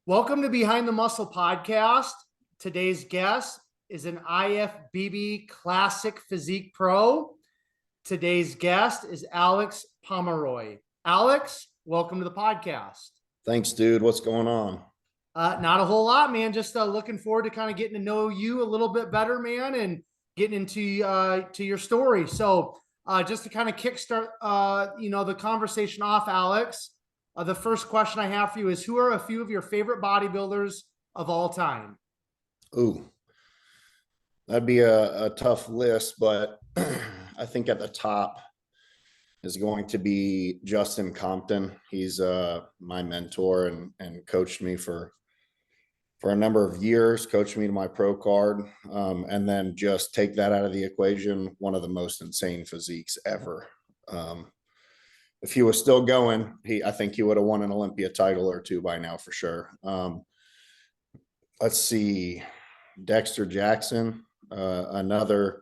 Welcome to Behind the Muscle podcast. Today's guest is an IFBB Classic Physique Pro. Today's guest is Alex Pomeroy. Alex, welcome to the podcast. Thanks, dude. What's going on? Not a whole lot, man. Just looking forward to kind of getting to know you a little bit better, man, and getting into to your story. So just to kind of kickstart, the conversation off, Alex, the first question I have for you is, who are a few of your favorite bodybuilders of all time? Ooh, that'd be a tough list, but I think at the top is going to be Justin Compton. He's my mentor and coached me for a number of years, coached me to my pro card. And then just take that out of the equation, one of the most insane physiques ever. If he was still going, I think he would have won an Olympia title or two by now for sure. Let's see, Dexter Jackson, another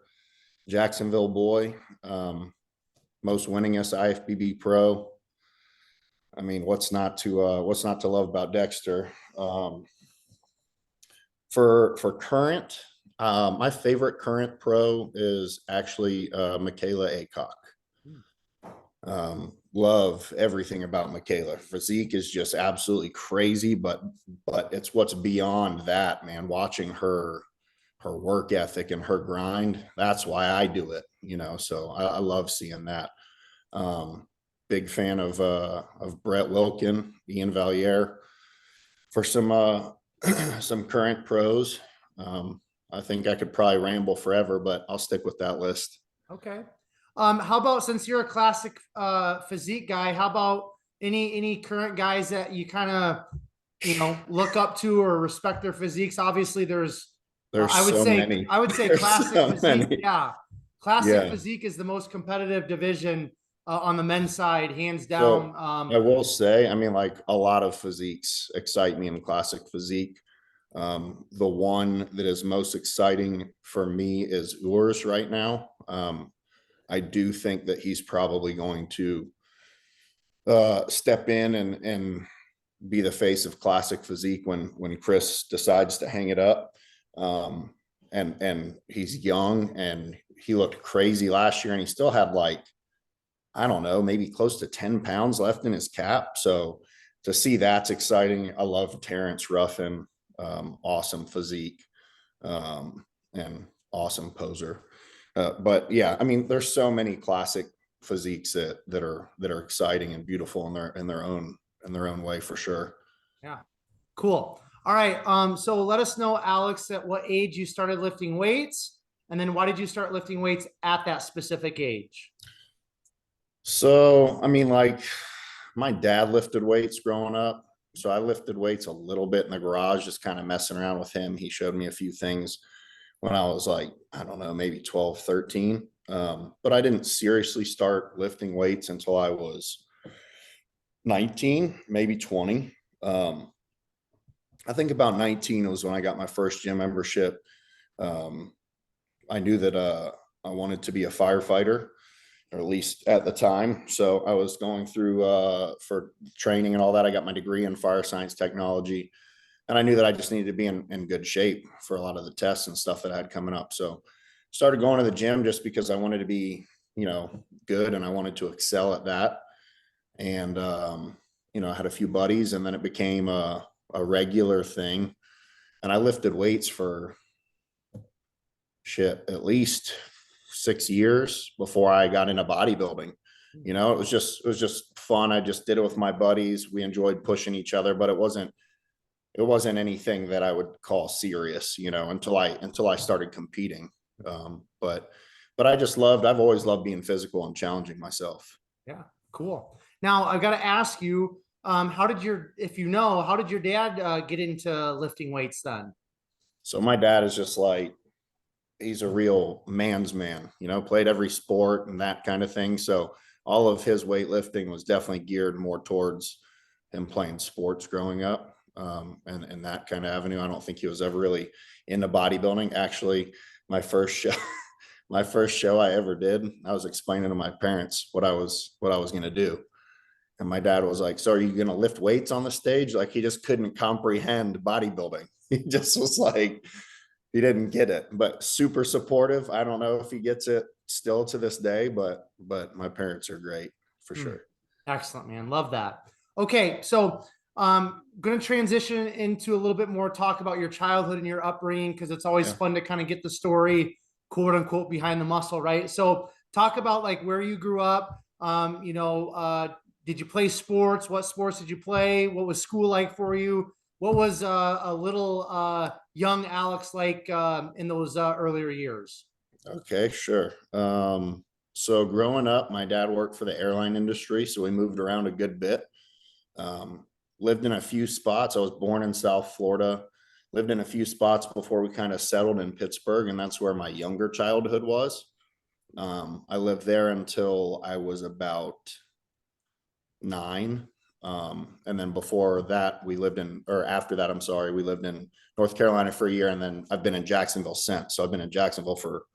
Jacksonville boy, most winningest IFBB pro. I mean, what's not to love about Dexter? For current, my favorite current pro is actually Michaela Aycock. Love everything about Michaela. Physique is just absolutely crazy, but it's what's beyond that, man. Watching her work ethic and her grind, that's why I do it, so I love seeing that. Big fan of Brett Wilkin, Ian Valier. For some current pros, I think I could probably ramble forever, but I'll stick with that list. Okay. How about, since you're a classic physique guy, how about any current guys that you kind of look up to or respect their physiques? Obviously, there's I would say classic physique. Many. Yeah, classic physique is the most competitive division on the men's side, hands down. So, I will say, I mean, like, a lot of physiques excite me in classic physique. The one that is most exciting for me is Urs right now. I do think that he's probably going to step in and be the face of classic physique when Chris decides to hang it up. And he's young and he looked crazy last year, and he still had, like, I don't know, maybe close to 10 pounds left in his cap. So to see that's exciting. I love Terrence Ruffin, awesome physique, and awesome poser. But yeah, I mean, there's so many classic physiques that are exciting and beautiful in their own way for sure. Yeah, cool. All right. So let us know, Alex, at what age you started lifting weights, and then why did you start lifting weights at that specific age? So, I mean, like, my dad lifted weights growing up. So I lifted weights a little bit in the garage, just kind of messing around with him. He showed me a few things when I was, like, I don't know, maybe 12, 13. But I didn't seriously start lifting weights until I was 19, maybe 20. I think about 19 was when I got my first gym membership. I knew that I wanted to be a firefighter, or at least at the time. So I was going through for training and all that. I got my degree in fire science technology, and I knew that I just needed to be in good shape for a lot of the tests and stuff that I had coming up. So started going to the gym just because I wanted to be, good, and I wanted to excel at that. And, I had a few buddies, and then it became a regular thing. And I lifted weights for at least 6 years before I got into bodybuilding. It was just fun. I just did it with my buddies. We enjoyed pushing each other, but it wasn't anything that I would call serious, until I started competing. But I've always loved being physical and challenging myself. Yeah, cool. Now I've got to ask you, how did your dad get into lifting weights then? So my dad is just like, he's a real man's man, played every sport and that kind of thing. So all of his weightlifting was definitely geared more towards him playing sports growing up, and that kind of avenue. I don't think he was ever really into bodybuilding. Actually, my first show I ever did, I was explaining to my parents what I was going to do. And my dad was like, so are you going to lift weights on the stage? Like, he just couldn't comprehend bodybuilding. He just was like, he didn't get it, but super supportive. I don't know if he gets it still to this day, but my parents are great for sure. Excellent, man. Love that. Okay, so going to transition into a little bit more talk about your childhood and your upbringing, because it's always Yeah. fun to kind of get the story, quote unquote, behind the muscle, right? So talk about like where you grew up. Did you play sports? What sports did you play? What was school like for you? What was a little young Alex like in those earlier years? Okay, sure. So growing up, my dad worked for the airline industry, so we moved around a good bit. Um, Lived in a few spots. I was born in South Florida, lived in a few spots before we kind of settled in Pittsburgh, and that's where my younger childhood was. I lived there until I was about 9. And then before that, after that, I'm sorry, we lived in North Carolina for a year, and then I've been in Jacksonville since. So I've been in Jacksonville for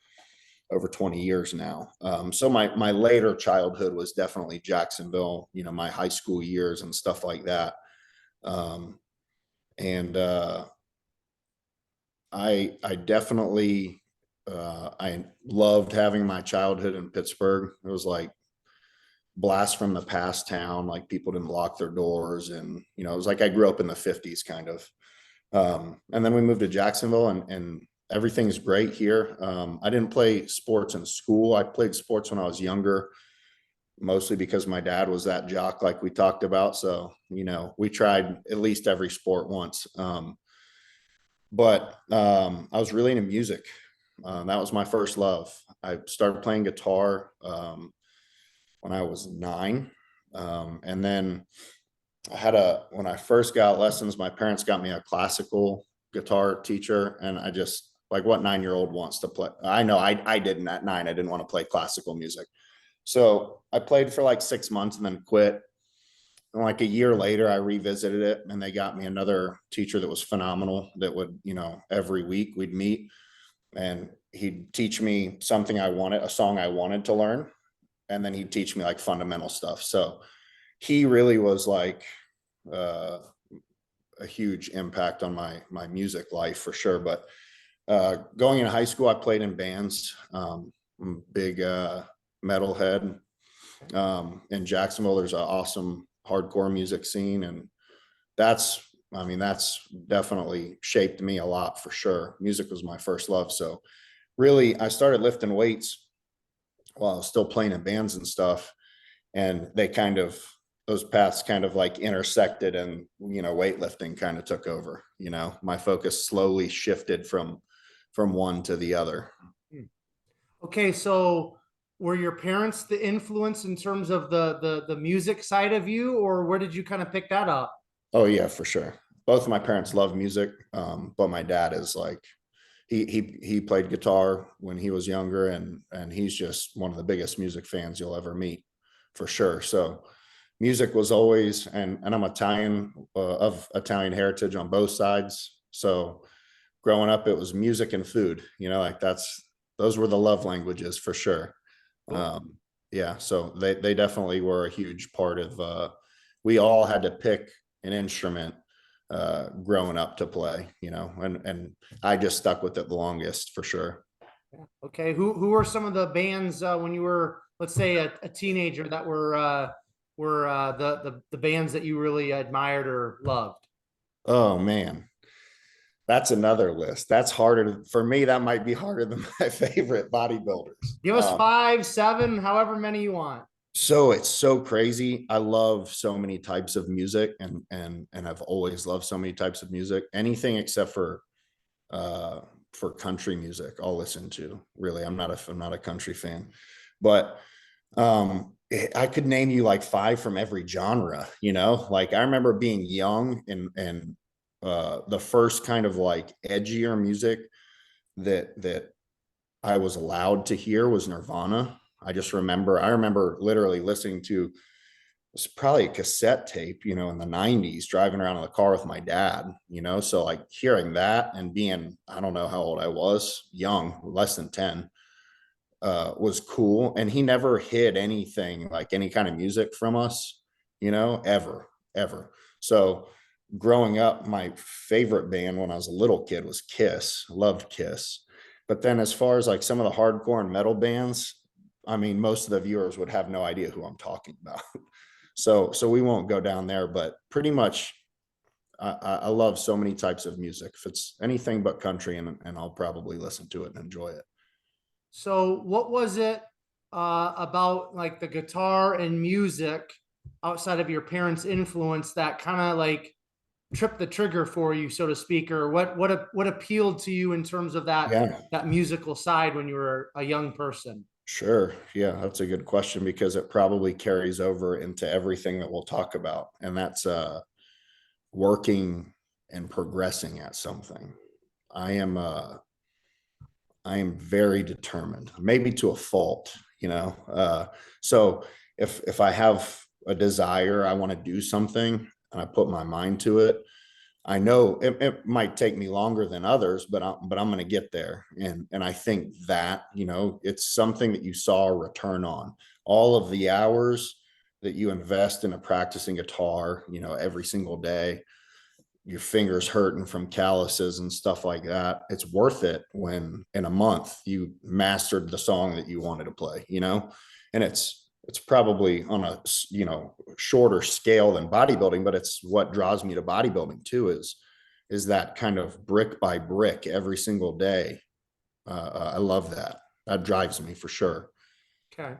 over 20 years now. So my later childhood was definitely Jacksonville, my high school years and stuff like that. And I definitely I loved having my childhood in Pittsburgh. It was like blast from the past town. Like, people didn't lock their doors, and it was like I grew up in the 50s kind of. And then we moved to Jacksonville, and everything's great here. I didn't play sports in school. I played sports when I was younger, mostly because my dad was that jock, like we talked about. So, we tried at least every sport once. But I was really into music. That was my first love. I started playing guitar when I was 9. And then when I first got lessons, my parents got me a classical guitar teacher. And I just, like, what 9-year-old wants to play? I know I didn't at 9. I didn't want to play classical music. So I played for like 6 months and then quit. And like a year later, I revisited it, and they got me another teacher that was phenomenal, that would, every week we'd meet, and he'd teach me something a song I wanted to learn. And then he'd teach me like fundamental stuff. So he really was like a huge impact on my music life for sure. But going into high school, I played in bands. I'm a big metalhead. In Jacksonville, there's an awesome hardcore music scene, and that's definitely shaped me a lot for sure. Music was my first love. So really, I started lifting weights while I was still playing in bands and stuff. And those paths kind of like intersected, and, weightlifting kind of took over. My focus slowly shifted from one to the other. Okay, so were your parents the influence in terms of the music side of you, or where did you kind of pick that up? Oh yeah, for sure. Both of my parents love music. But my dad is like, he played guitar when he was younger, and he's just one of the biggest music fans you'll ever meet, for sure. So music was always, and I'm Italian, of Italian heritage on both sides. So growing up, it was music and food, like those were the love languages for sure. Yeah, so they definitely were a huge part of, we all had to pick an instrument growing up to play, and I just stuck with it the longest for sure. Okay, who were some of the bands when you were, let's say, a teenager that were the bands that you really admired or loved? Oh man, that's another list. That's harder for me. That might be harder than my favorite bodybuilders. Give us 5, 7, however many you want. So it's so crazy. I love so many types of music, and I've always loved so many types of music. Anything except for country music, I'll listen to. Really, I'm not a country fan, but I could name you like 5 from every genre. Like, I remember being young, and the first kind of like edgier music that I was allowed to hear was Nirvana. I remember literally listening to, it's probably a cassette tape, in the 90s, driving around in the car with my dad, so like hearing that and being, I don't know how old I was, young, less than 10, was cool. And he never hid anything, like any kind of music from us. ever, ever. So growing up, my favorite band when I was a little kid was Kiss. Loved Kiss. But then as far as like some of the hardcore and metal bands, I mean, most of the viewers would have no idea who I'm talking about. So we won't go down there, but pretty much I love so many types of music. If it's anything but country, and I'll probably listen to it and enjoy it. So what was it about like the guitar and music outside of your parents' influence that kind of like tripped the trigger for you, so to speak, or what appealed to you in terms of Yeah, that musical side when you were a young person? sure. Yeah, that's a good question because it probably carries over into everything that we'll talk about. And that's working and progressing at something. I am I am very determined, maybe to a fault, so if I have a desire, I want to do something and I put my mind to it, I know it might take me longer than others, but I'm going to get there. And I think that, it's something that you saw a return on. All of the hours that you invest into practicing guitar, every single day, your fingers hurting from calluses and stuff like that. It's worth it when in a month you mastered the song that you wanted to play, and it's probably on a, shorter scale than bodybuilding, but it's what draws me to bodybuilding too, is that kind of brick by brick every single day. I love that. That drives me for sure. Okay.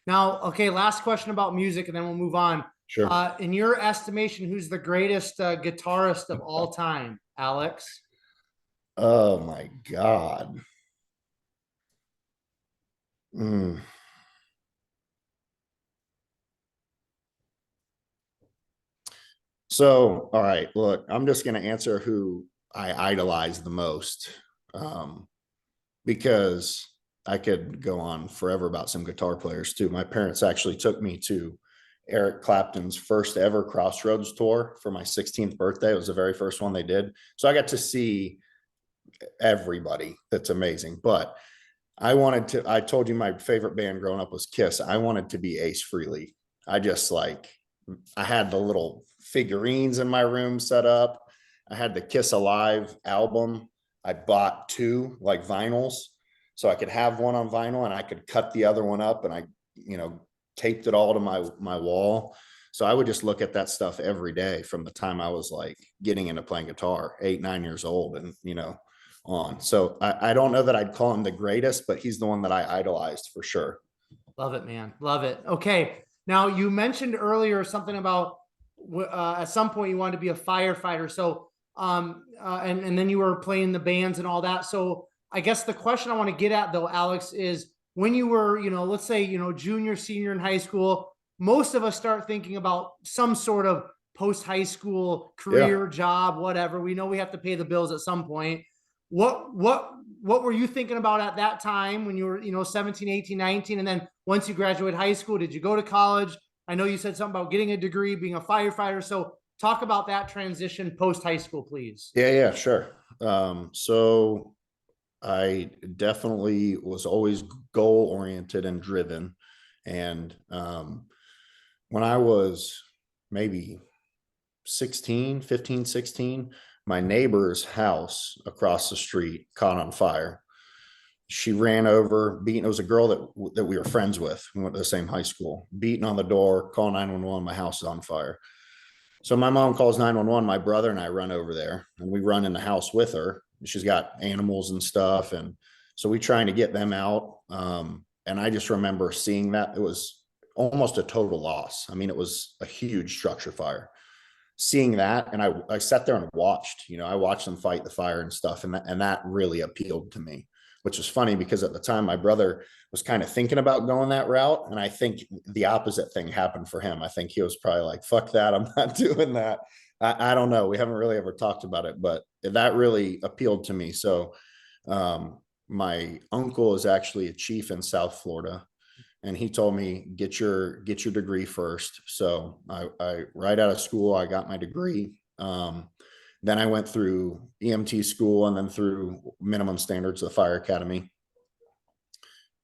Now, okay, last question about music, and then we'll move on. Sure. In your estimation, who's the greatest guitarist of all time, Alex? Oh my God. Mm. So, all right, look, I'm just going to answer who I idolize the most, um, because I could go on forever about some guitar players too. My parents actually took me to Eric Clapton's first ever Crossroads tour for my 16th birthday. It was the very first one they did. So I got to see everybody. That's amazing. But I told you my favorite band growing up was Kiss. I wanted to be Ace Frehley. I just like, I had the little figurines in my room set up. I had the Kiss Alive album. I bought two like vinyls so I could have one on vinyl and I could cut the other one up, and I, taped it all to my wall. So I would just look at that stuff every day from the time I was like getting into playing guitar, 8, 9 years old, and on. So I don't know that I'd call him the greatest, but he's the one that I idolized for sure. Love it, man. Love it. Okay. Now, you mentioned earlier something about at some point you wanted to be a firefighter. So, and then you were playing the bands and all that. So, I guess the question I want to get at though, Alex, is when you were, let's say, junior, senior in high school, most of us start thinking about some sort of post high school Yeah. career, job, whatever. We know we have to pay the bills at some point. What were you thinking about at that time when you were, 17, 18, 19? And then once you graduate high school, did you go to college? I know you said something about getting a degree, being a firefighter. So talk about that transition post high school, please. Yeah, sure. So I definitely was always goal oriented and driven. And when I was maybe 16, 15, 16, my neighbor's house across the street caught on fire. She ran over, beating. It was a girl that we were friends with. We went to the same high school. Beating on the door, call 911. My house is on fire. So my mom calls 911. My brother and I run over there, and we run in the house with her. She's got animals and stuff, and so we trying to get them out. And I just remember seeing that it was almost a total loss. I mean, it was a huge structure fire. Seeing that, and I sat there and watched. I watched them fight the fire and stuff, and that really appealed to me. Which is funny because at the time my brother was kind of thinking about going that route, and I think the opposite thing happened for him. I think he was probably like, "Fuck that, I'm not doing that." I don't know. We haven't really ever talked about it, but that really appealed to me. So, my uncle is actually a chief in South Florida, and he told me get your degree first. So I right out of school I got my degree. Then I went through EMT school and then through minimum standards of the fire academy.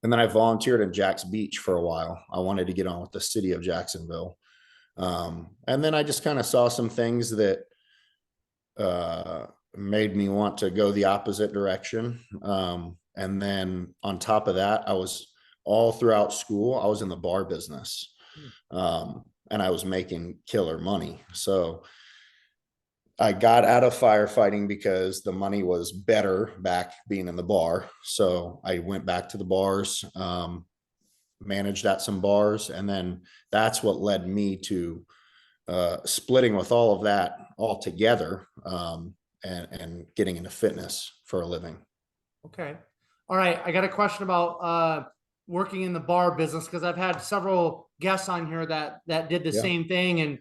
And then I volunteered in Jax Beach for a while. I wanted to get on with the city of Jacksonville. And then I just kind of saw some things that made me want to go the opposite direction. And then on top of that, I was all throughout school, I was in the bar business. And I was making killer money. So I got out of firefighting because the money was better back being in the bar. So I went back to the bars, managed at some bars. And then that's what led me to splitting with all of that all together, and getting into fitness for a living. Okay. All right. I got a question about working in the bar business, because I've had several guests on here that did the Yeah. same thing. And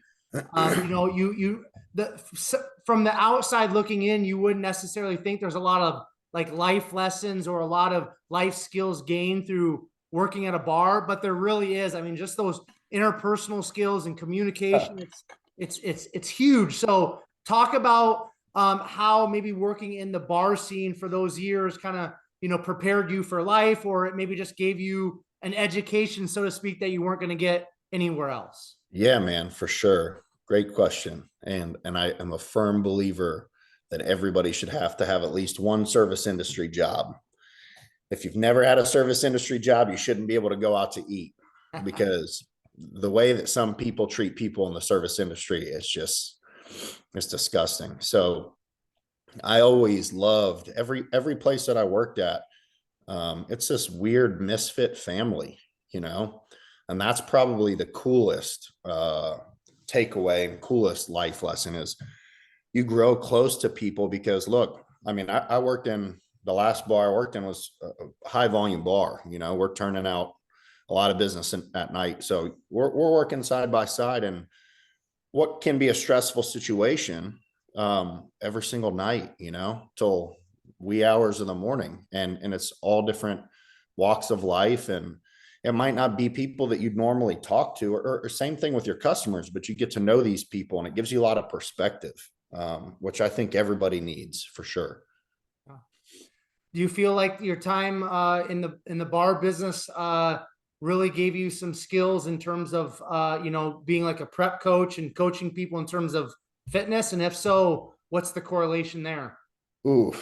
from the outside looking in, you wouldn't necessarily think there's a lot of like life lessons or a lot of life skills gained through working at a bar, but there really is. I mean, just those interpersonal skills and communication, it's huge. So talk about how maybe working in the bar scene for those years kind of, prepared you for life, or it maybe just gave you an education, so to speak, that you weren't going to get anywhere else. Yeah, man, for sure. Great question. And I am a firm believer that everybody should have to have at least one service industry job. If you've never had a service industry job, you shouldn't be able to go out to eat, because the way that some people treat people in the service industry, it's disgusting. So I always loved every place that I worked at. It's this weird misfit family, and that's probably the coolest takeaway and coolest life lesson is you grow close to people. Because look, I mean, I worked in the last bar I worked in was a high volume bar. We're turning out a lot of business at night. So we're working side by side, and what can be a stressful situation every single night, till wee hours of the morning. And it's all different walks of life. And it might not be people that you'd normally talk to, or same thing with your customers, but you get to know these people, and it gives you a lot of perspective, which I think everybody needs for sure. Do you feel like your time in the bar business really gave you some skills in terms of being like a prep coach and coaching people in terms of fitness? And if so, what's the correlation there? Ooh,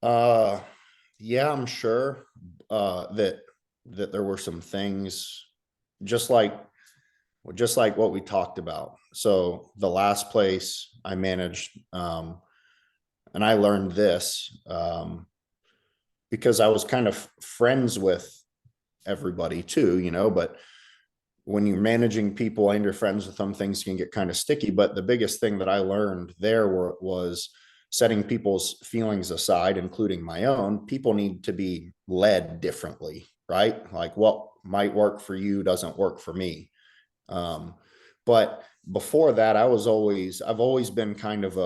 yeah, I'm sure that there were some things just like what we talked about. So the last place I managed, and I learned this because I was kind of friends with everybody too, but when you're managing people and you're friends with them, things can get kind of sticky. But the biggest thing that I learned there was setting people's feelings aside, including my own. People need to be led differently, right? Like what might work for you doesn't work for me. But before that, I've always been kind of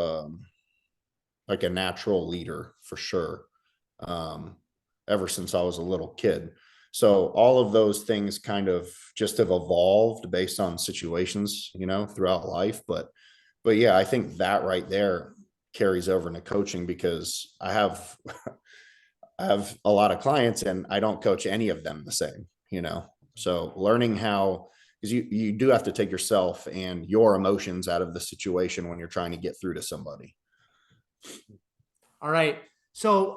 like a natural leader for sure. Ever since I was a little kid. So all of those things kind of just have evolved based on situations, throughout life. But yeah, I think that right there carries over into coaching, because I have I have a lot of clients and I don't coach any of them the same, So learning how, because you do have to take yourself and your emotions out of the situation when you're trying to get through to somebody. All right. So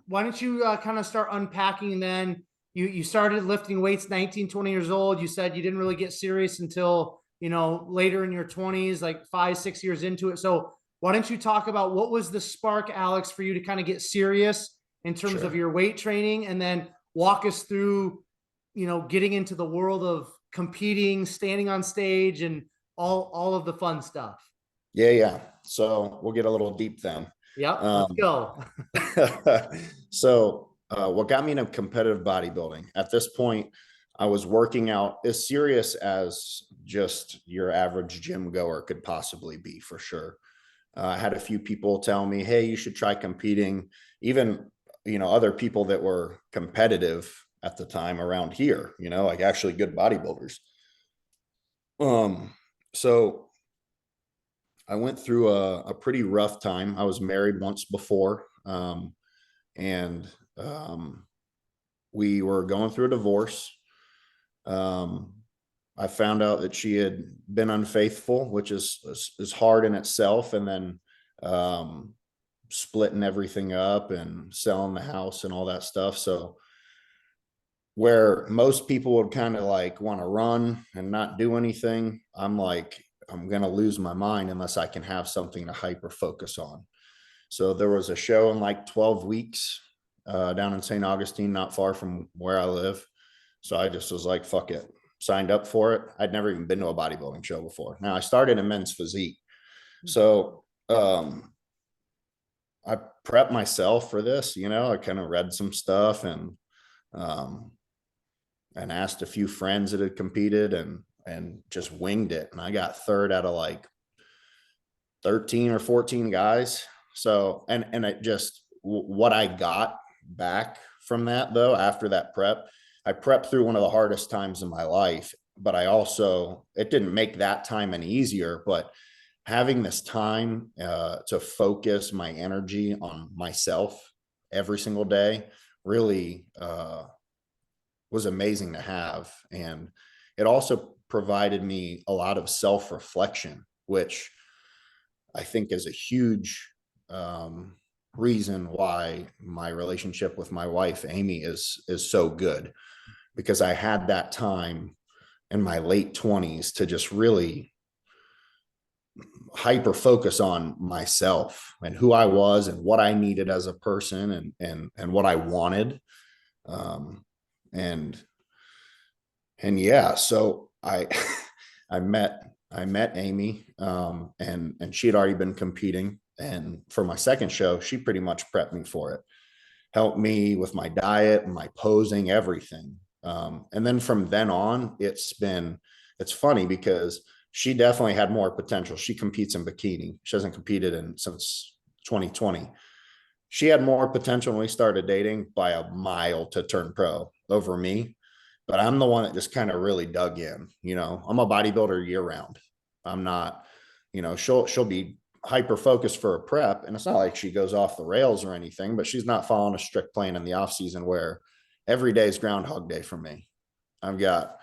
why don't you kind of start unpacking then? You started lifting weights 19, 20 years old. You said you didn't really get serious until, later in your 20s, like 5, 6 years into it. So why don't you talk about what was the spark, Alex, for you to kind of get serious in terms of your weight training, and then walk us through, getting into the world of competing, standing on stage, and all of the fun stuff. Yeah. So we'll get a little deep then. Yep, let's go. So what got me into competitive bodybuilding at this point, I was working out as serious as just your average gym goer could possibly be, for sure. I had a few people tell me, hey, you should try competing. Even, other people that were competitive at the time around here, like actually good bodybuilders. So I went through a pretty rough time. I was married once before, and we were going through a divorce. I found out that she had been unfaithful, which is hard in itself. And then, splitting everything up and selling the house and all that stuff. So where most people would kind of like want to run and not do anything, I'm like, I'm going to lose my mind unless I can have something to hyper focus on. So there was a show in like 12 weeks down in St. Augustine, not far from where I live. So I just was like, fuck it, signed up for it. I'd never even been to a bodybuilding show before. Now I started in men's physique. So I prepped myself for this, I kind of read some stuff um, and asked a few friends that had competed and just winged it. And I got third out of like 13 or 14 guys. So, and it just, what I got back from that though, after that prep, I prepped through one of the hardest times in my life, but it didn't make that time any easier, but having this time to focus my energy on myself every single day really was amazing to have. And it also provided me a lot of self-reflection, which I think is a huge reason why my relationship with my wife, Amy, is so good, because I had that time in my late 20s to just really hyper focus on myself and who I was and what I needed as a person and what I wanted. Um, and yeah, so I I met Amy, and she had already been competing. And for my second show, she pretty much prepped me for it, helped me with my diet and my posing, everything. And then from then on, it's funny because she definitely had more potential. She competes in bikini. She hasn't competed since 2020. She had more potential when we started dating by a mile to turn pro over me. But I'm the one that just kind of really dug in. I'm a bodybuilder year round. I'm not, she'll be hyper focused for a prep, and it's not like she goes off the rails or anything, but she's not following a strict plan in the off season where every day is Groundhog Day for me. I've got,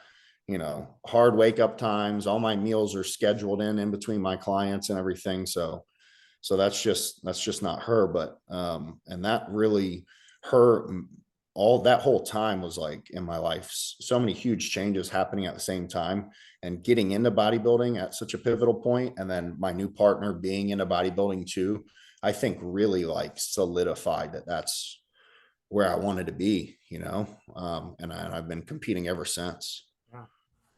hard wake up times. All my meals are scheduled in between my clients and everything. So that's just not her. But, and that really, her, all that whole time was like in my life, so many huge changes happening at the same time, and getting into bodybuilding at such a pivotal point. And then my new partner being into bodybuilding too, I think really like solidified that that's where I wanted to be, and I've been competing ever since. Yeah.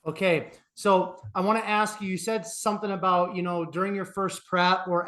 Okay. So I want to ask you, you said something about, during your first prep or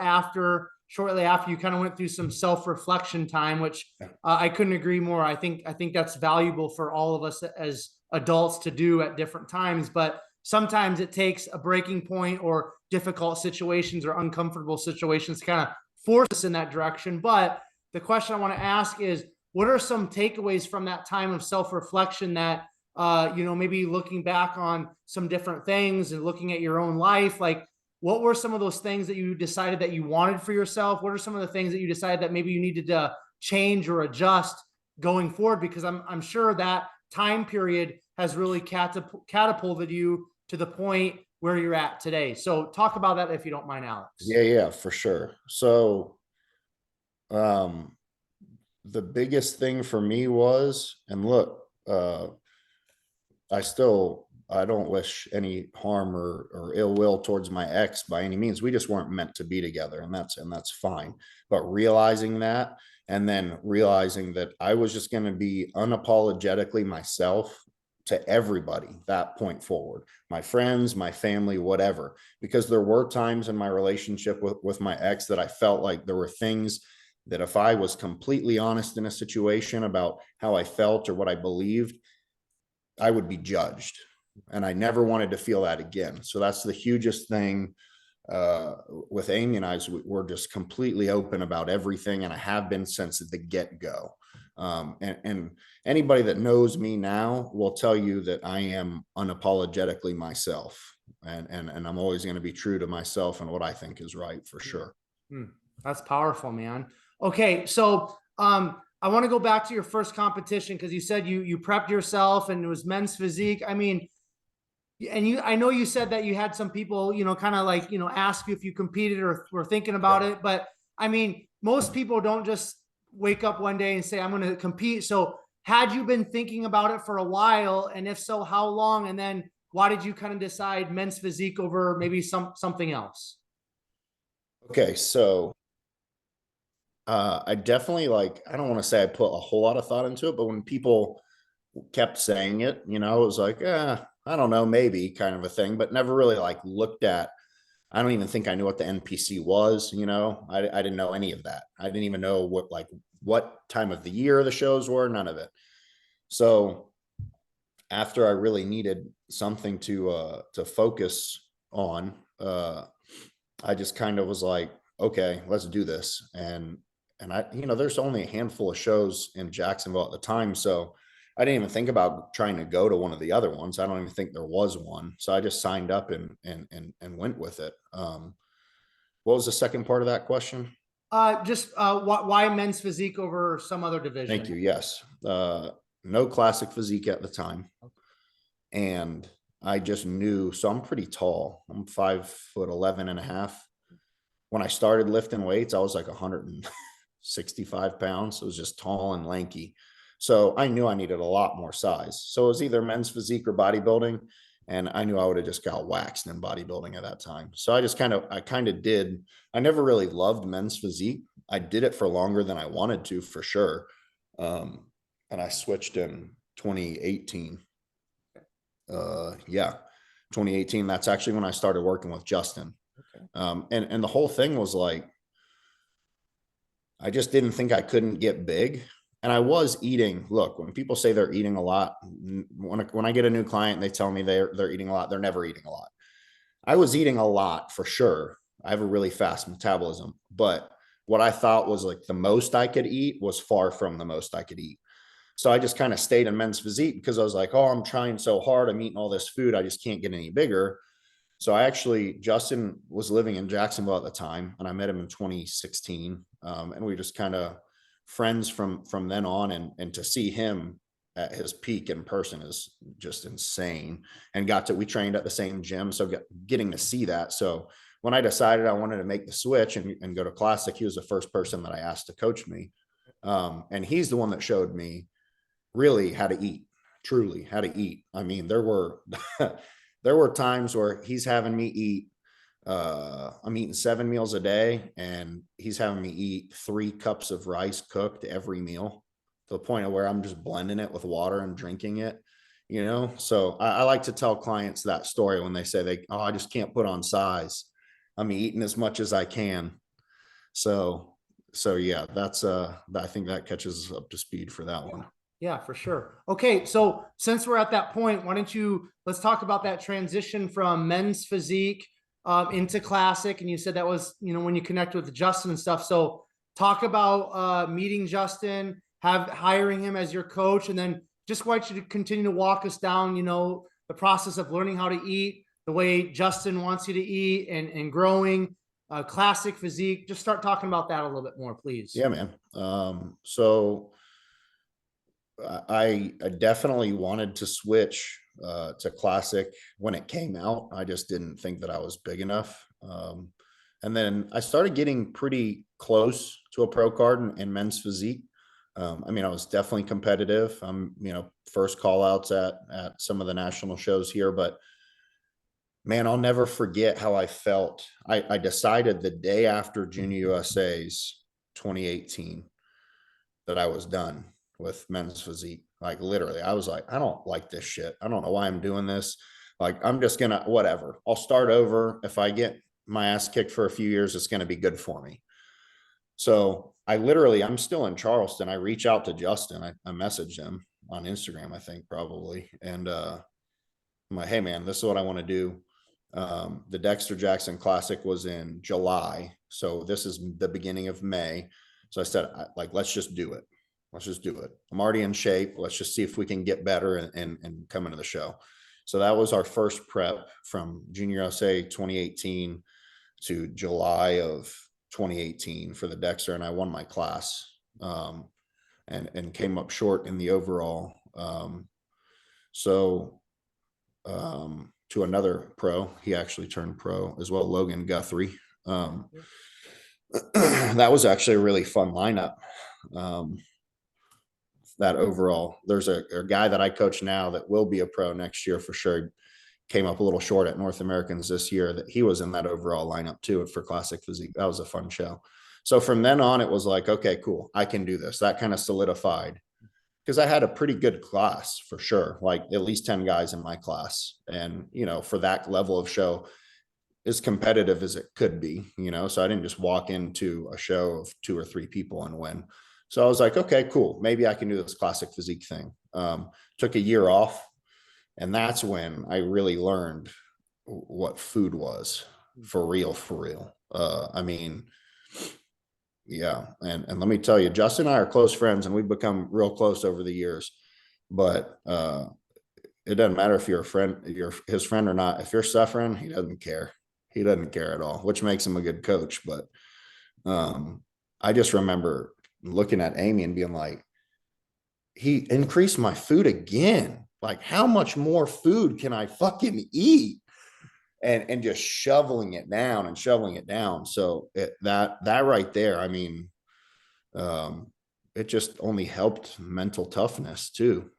shortly after, you kind of went through some self-reflection time, which I couldn't agree more. I think that's valuable for all of us as adults to do at different times, but sometimes it takes a breaking point or difficult situations or uncomfortable situations to kind of force us in that direction. But the question I want to ask is, what are some takeaways from that time of self-reflection that, maybe looking back on some different things and looking at your own life, like what were some of those things that you decided that you wanted for yourself? What are some of the things that you decided that maybe you needed to change or adjust going forward? Because I'm sure that time period has really catapulted you to the point where you're at today. So talk about that if you don't mind, Alex. Yeah, for sure. So, the biggest thing for me was, and look, I don't wish any harm or ill will towards my ex by any means. We just weren't meant to be together, and that's fine. But realizing that, and then realizing that I was just going to be unapologetically myself to everybody that point forward, my friends, my family, whatever, because there were times in my relationship with my ex that I felt like there were things that if I was completely honest in a situation about how I felt or what I believed, I would be judged. And I never wanted to feel that again. So that's the hugest thing with Amy and I. We're just completely open about everything, and I have been since the get-go. And anybody that knows me now will tell you that I am unapologetically myself, and I'm always going to be true to myself and what I think is right, for sure. That's powerful, man. Okay, so I want to go back to your first competition, because you said you prepped yourself and it was men's physique. I mean, And I know you said that you had some people, kind of like, ask you if you competed or were thinking about Yeah. it. But I mean, most people don't just wake up one day and say, I'm going to compete. So had you been thinking about it for a while? And if so, how long? And then why did you kind of decide men's physique over maybe something else? Okay, so I definitely like, I don't want to say I put a whole lot of thought into it, but when people kept saying it, it was like, I don't know, maybe kind of a thing, but never really like looked at. I don't even think I knew what the NPC was. I didn't know any of that. I didn't even know what time of the year the shows were, none of it. So after I really needed something to focus on, I just kind of was like, okay, let's do this. And I, there's only a handful of shows in Jacksonville at the time, so I didn't even think about trying to go to one of the other ones. I don't even think there was one, so I just signed up and went with it. What was the second part of that question? Just why men's physique over some other Thank division? you. Yes, no classic physique at the time, and I just knew. So I'm pretty tall. I'm 5'11" and a half. When I started lifting weights, I was like 165 pounds. So it was just tall and lanky. So I knew I needed a lot more size. So it was either men's physique or bodybuilding. And I knew I would have just got waxed in bodybuilding at that time. So I kind of did. I never really loved men's physique. I did it for longer than I wanted to, for sure. And I switched in 2018. Yeah, 2018. That's actually when I started working with Justin. Okay. And the whole thing was like, I just didn't think I couldn't get big. And I was eating. Look, when people say they're eating a lot, when I get a new client and they tell me they're eating a lot, they're never eating a lot. I was eating a lot for sure. I have a really fast metabolism, but what I thought was like the most I could eat was far from the most I could eat. So I just kind of stayed in men's physique because I was like, oh, I'm trying so hard. I'm eating all this food. I just can't get any bigger. So Justin was living in Jacksonville at the time, and I met him in 2016. And we just kind of friends from then on. And to see him at his peak in person is just insane. And we trained at the same gym. So getting to see that. So when I decided I wanted to make the switch and go to Classic, he was the first person that I asked to coach me. And he's the one that showed me really how to eat, truly how to eat. I mean, there were there were times where he's having me eat. I'm eating 7 meals a day, and he's having me eat 3 cups of rice cooked every meal, to the point of where I'm just blending it with water and drinking it. So I like to tell clients that story when they say I just can't put on size. I'm eating as much as I can. So yeah, I think that catches us up to speed for that one. Yeah, for sure. Okay, so since we're at that point, why don't let's talk about that transition from men's physique into classic. And you said that was, when you connect with Justin and stuff. So talk about meeting Justin, hiring him as your coach, and then just want you to continue to walk us down, the process of learning how to eat, the way Justin wants you to eat, and growing classic physique. Just start talking about that a little bit more, please. Yeah, man. So I definitely wanted to switch to classic when it came out. I just didn't think that I was big enough. And then I started getting pretty close to a pro card in men's physique. I mean, I was definitely competitive. I'm, first call outs at some of the national shows here, but man, I'll never forget how I felt. I decided the day after Junior USA's 2018 that I was done with men's physique. Like literally, I was like, I don't like this shit. I don't know why I'm doing this. Like, I'm just gonna, whatever. I'll start over. If I get my ass kicked for a few years, it's gonna be good for me. So I'm still in Charleston. I reach out to Justin. I messaged him on Instagram, I think probably. And I'm like, hey man, this is what I want to do. The Dexter Jackson Classic was in July. So this is the beginning of May. So I said, let's just do it. Let's just do it. I'm already in shape. Let's just see if we can get better and come into the show. So that was our first prep from Junior USA 2018 to July of 2018 for the Dexter. And I won my class and came up short in the overall. So to another pro. He actually turned pro as well, Logan Guthrie. That was actually a really fun lineup. That overall, there's a guy that I coach now that will be a pro next year for sure. Came up a little short at North Americans this year, that he was in that overall lineup too for Classic Physique. That was a fun show. So from then on, it was like, okay, cool, I can do this. That kind of solidified, because I had a pretty good class for sure, like at least 10 guys in my class. And, you know, for that level of show, as competitive as it could be, you know, so I didn't just walk into a show of 2 or 3 people and win. So I was like, okay, cool, maybe I can do this Classic Physique thing. Took a year off, and that's when I really learned what food was for real, for real. I mean, yeah. And let me tell you, Justin and I are close friends, and we've become real close over the years, but, it doesn't matter if you're a friend, you're his friend or not. If you're suffering, he doesn't care. He doesn't care at all, which makes him a good coach. But, I just remember looking at Amy and being like, he increased my food again. Like, how much more food can I fucking eat? And just shoveling it down and shoveling it down. So that right there, I mean, it just only helped mental toughness too.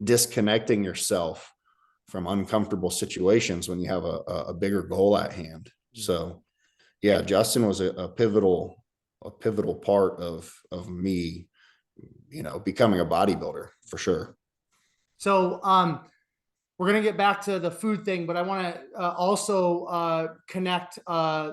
Disconnecting yourself from uncomfortable situations when you have a bigger goal at hand. So yeah, Justin was a pivotal part of me, you know, becoming a bodybuilder for sure. So, we're going to get back to the food thing, but I want to also connect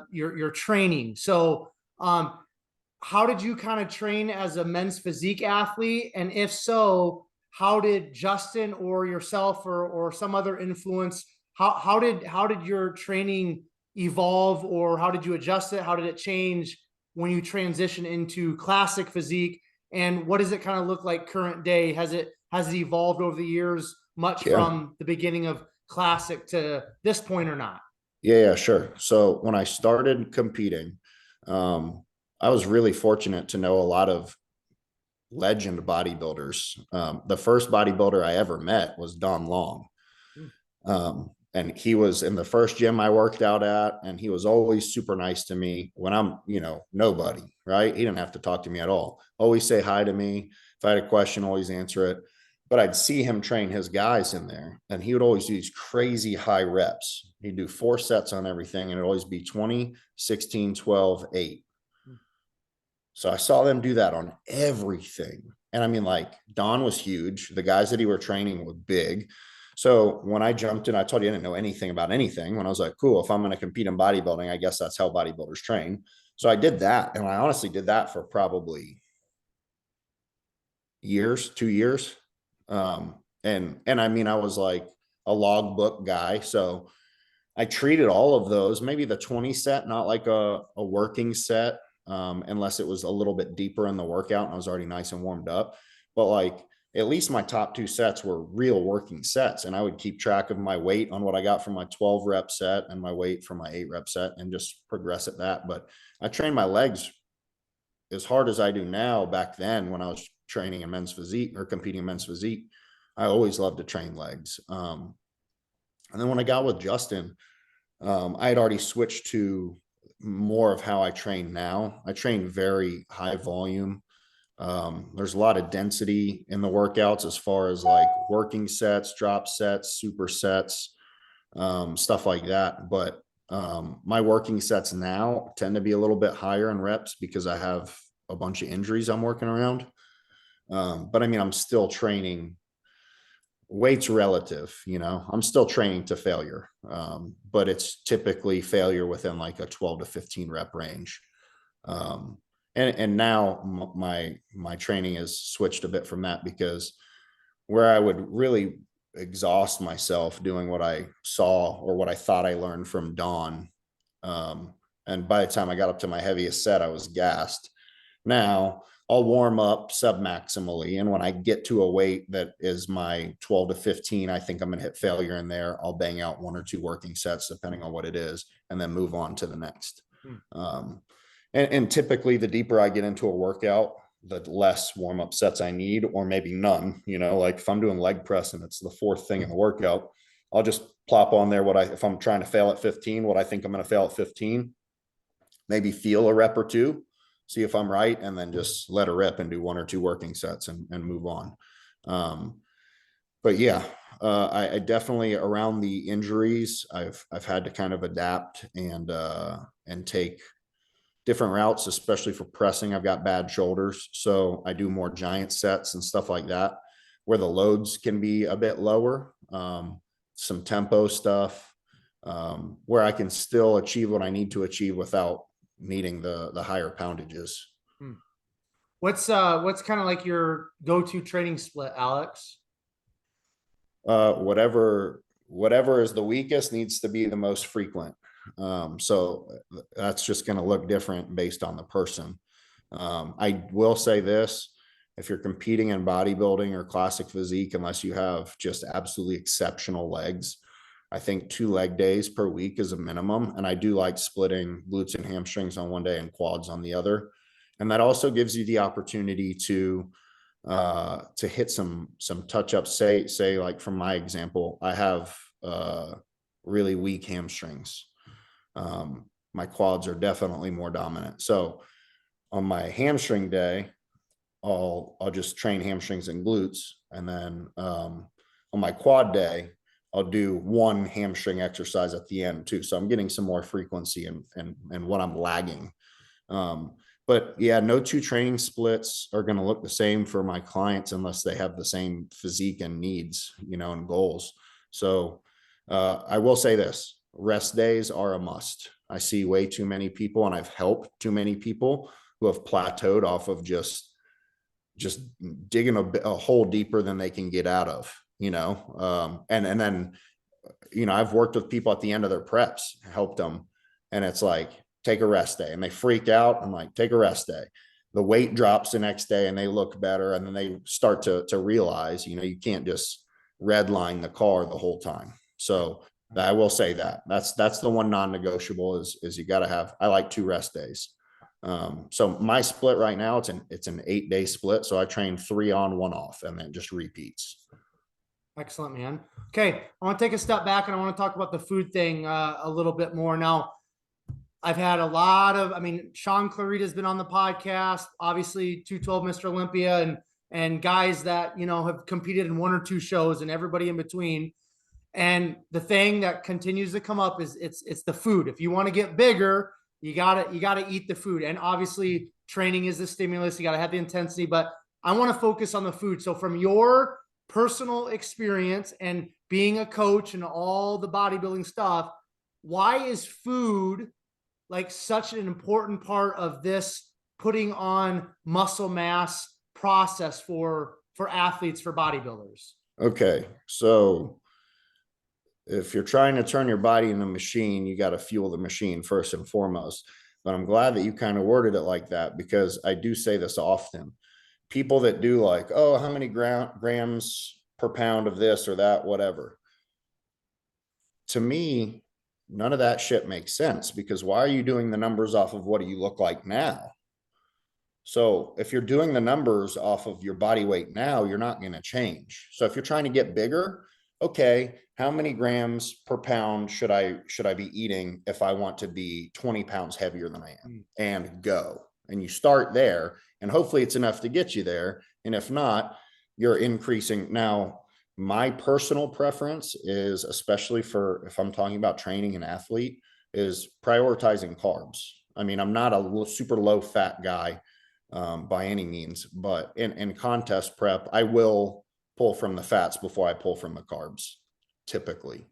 your training. So, how did you kind of train as a men's physique athlete? And if so, how did Justin or yourself or some other influence, how did your training evolve, or how did you adjust it? How did it change when you transition into Classic Physique? And what does it kind of look like current day? Has it evolved over the years much Yeah. from the beginning of Classic to this point or not? Yeah, sure. So when I started competing, I was really fortunate to know a lot of legend bodybuilders. The first bodybuilder I ever met was Don Long. And he was in the first gym I worked out at, and he was always super nice to me when I'm, you know, nobody, right? He didn't have to talk to me at all. Always say hi to me. If I had a question, always answer it. But I'd see him train his guys in there, and he would always do these crazy high reps. He'd do 4 sets on everything, and it'd always be 20, 16, 12, 8. So I saw them do that on everything. And I mean, like, Don was huge. The guys that he were training were big. So when I jumped in, I told you I didn't know anything about anything. When I was like, cool, if I'm going to compete in bodybuilding, I guess that's how bodybuilders train. So I did that. And I honestly did that for probably years, 2 years. And I mean, I was like a logbook guy. So I treated all of those, maybe the 20 set, not like a working set, unless it was a little bit deeper in the workout and I was already nice and warmed up. But like, at least my top 2 sets were real working sets. And I would keep track of my weight on what I got from my 12 rep set and my weight from my 8 rep set and just progress at that. But I trained my legs as hard as I do now. Back then, when I was training in men's physique or competing in men's physique, I always loved to train legs. And then when I got with Justin, I had already switched to more of how I train now. I train very high volume. There's a lot of density in the workouts as far as like working sets, drop sets, super sets, stuff like that. But my working sets now tend to be a little bit higher in reps because I have a bunch of injuries I'm working around. But I mean, I'm still training. Weight's relative, you know, I'm still training to failure. But it's typically failure within like a 12 to 15 rep range. And now my training has switched a bit from that, because where I would really exhaust myself doing what I saw or what I thought I learned from Don. And by the time I got up to my heaviest set, I was gassed. Now I'll warm up sub-maximally. And when I get to a weight that is my 12 to 15, I think I'm going to hit failure in there. I'll bang out 1 or 2 working sets, depending on what it is, and then move on to the next. And typically the deeper I get into a workout, the less warm-up sets I need, or maybe none. You know, like if I'm doing leg press and it's the 4th thing in the workout, I'll just plop on there if I'm trying to fail at 15, what I think I'm going to fail at 15, maybe feel a rep or two, see if I'm right, and then just let it rip and do 1 or 2 working sets and move on. But yeah, I definitely, around the injuries, I've had to kind of adapt and take different routes, especially for pressing. I've got bad shoulders, so I do more giant sets and stuff like that, where the loads can be a bit lower. Some tempo stuff, where I can still achieve what I need to achieve without needing the higher poundages. What's kind of like your go-to training split, Alex? Whatever is the weakest needs to be the most frequent. So that's just going to look different based on the person. I will say this: if you're competing in bodybuilding or classic physique, unless you have just absolutely exceptional legs, I think 2 leg days per week is a minimum. And I do like splitting glutes and hamstrings on one day and quads on the other. And that also gives you the opportunity to hit some touch-ups. Say like from my example, I have really weak hamstrings. My quads are definitely more dominant. So on my hamstring day, I'll just train hamstrings and glutes. And then on my quad day, I'll do 1 hamstring exercise at the end too. So I'm getting some more frequency and what I'm lagging. But yeah, no 2 training splits are going to look the same for my clients unless they have the same physique and needs, and goals. So I will say this: rest days are a must. I see way too many people, and I've helped too many people who have plateaued off of just digging a hole deeper than they can get out of, and then, I've worked with people at the end of their preps, helped them, and it's like, take a rest day, and they freak out. I'm like, take a rest day. The weight drops the next day and they look better. And then they start to realize, you can't just redline the car the whole time. So I will say that's the one non-negotiable is you got to have, I like 2 rest days. So my split right now, it's an 8-day split. So I train 3 on, 1 off, and then just repeats. Excellent, man. Okay. I want to take a step back and I want to talk about the food thing a little bit more. Now, I've had a lot of, Sean Clarita's been on the podcast, obviously 212 Mr. Olympia, and guys that, have competed in 1 or 2 shows, and everybody in between. And the thing that continues to come up is it's the food. If you want to get bigger, you gotta eat the food. And obviously training is the stimulus. You got to have the intensity, but I want to focus on the food. So from your personal experience and being a coach and all the bodybuilding stuff, why is food like such an important part of this putting on muscle mass process for athletes, for bodybuilders? Okay. So if you're trying to turn your body into a machine, you got to fuel the machine first and foremost. But I'm glad that you kind of worded it like that, because I do say this often. People that do like, oh, how many grams per pound of this or that, whatever. To me, none of that shit makes sense, because why are you doing the numbers off of what do you look like now? So if you're doing the numbers off of your body weight now, you're not going to change. So if you're trying to get bigger, okay, how many grams per pound should I be eating if I want to be 20 pounds heavier than I am? And go. And you start there, and hopefully it's enough to get you there. And if not, you're increasing. Now, my personal preference is, especially for if I'm talking about training an athlete, is prioritizing carbs. I'm not a super low fat guy by any means, but in contest prep, I will pull from the fats before I pull from the carbs, typically.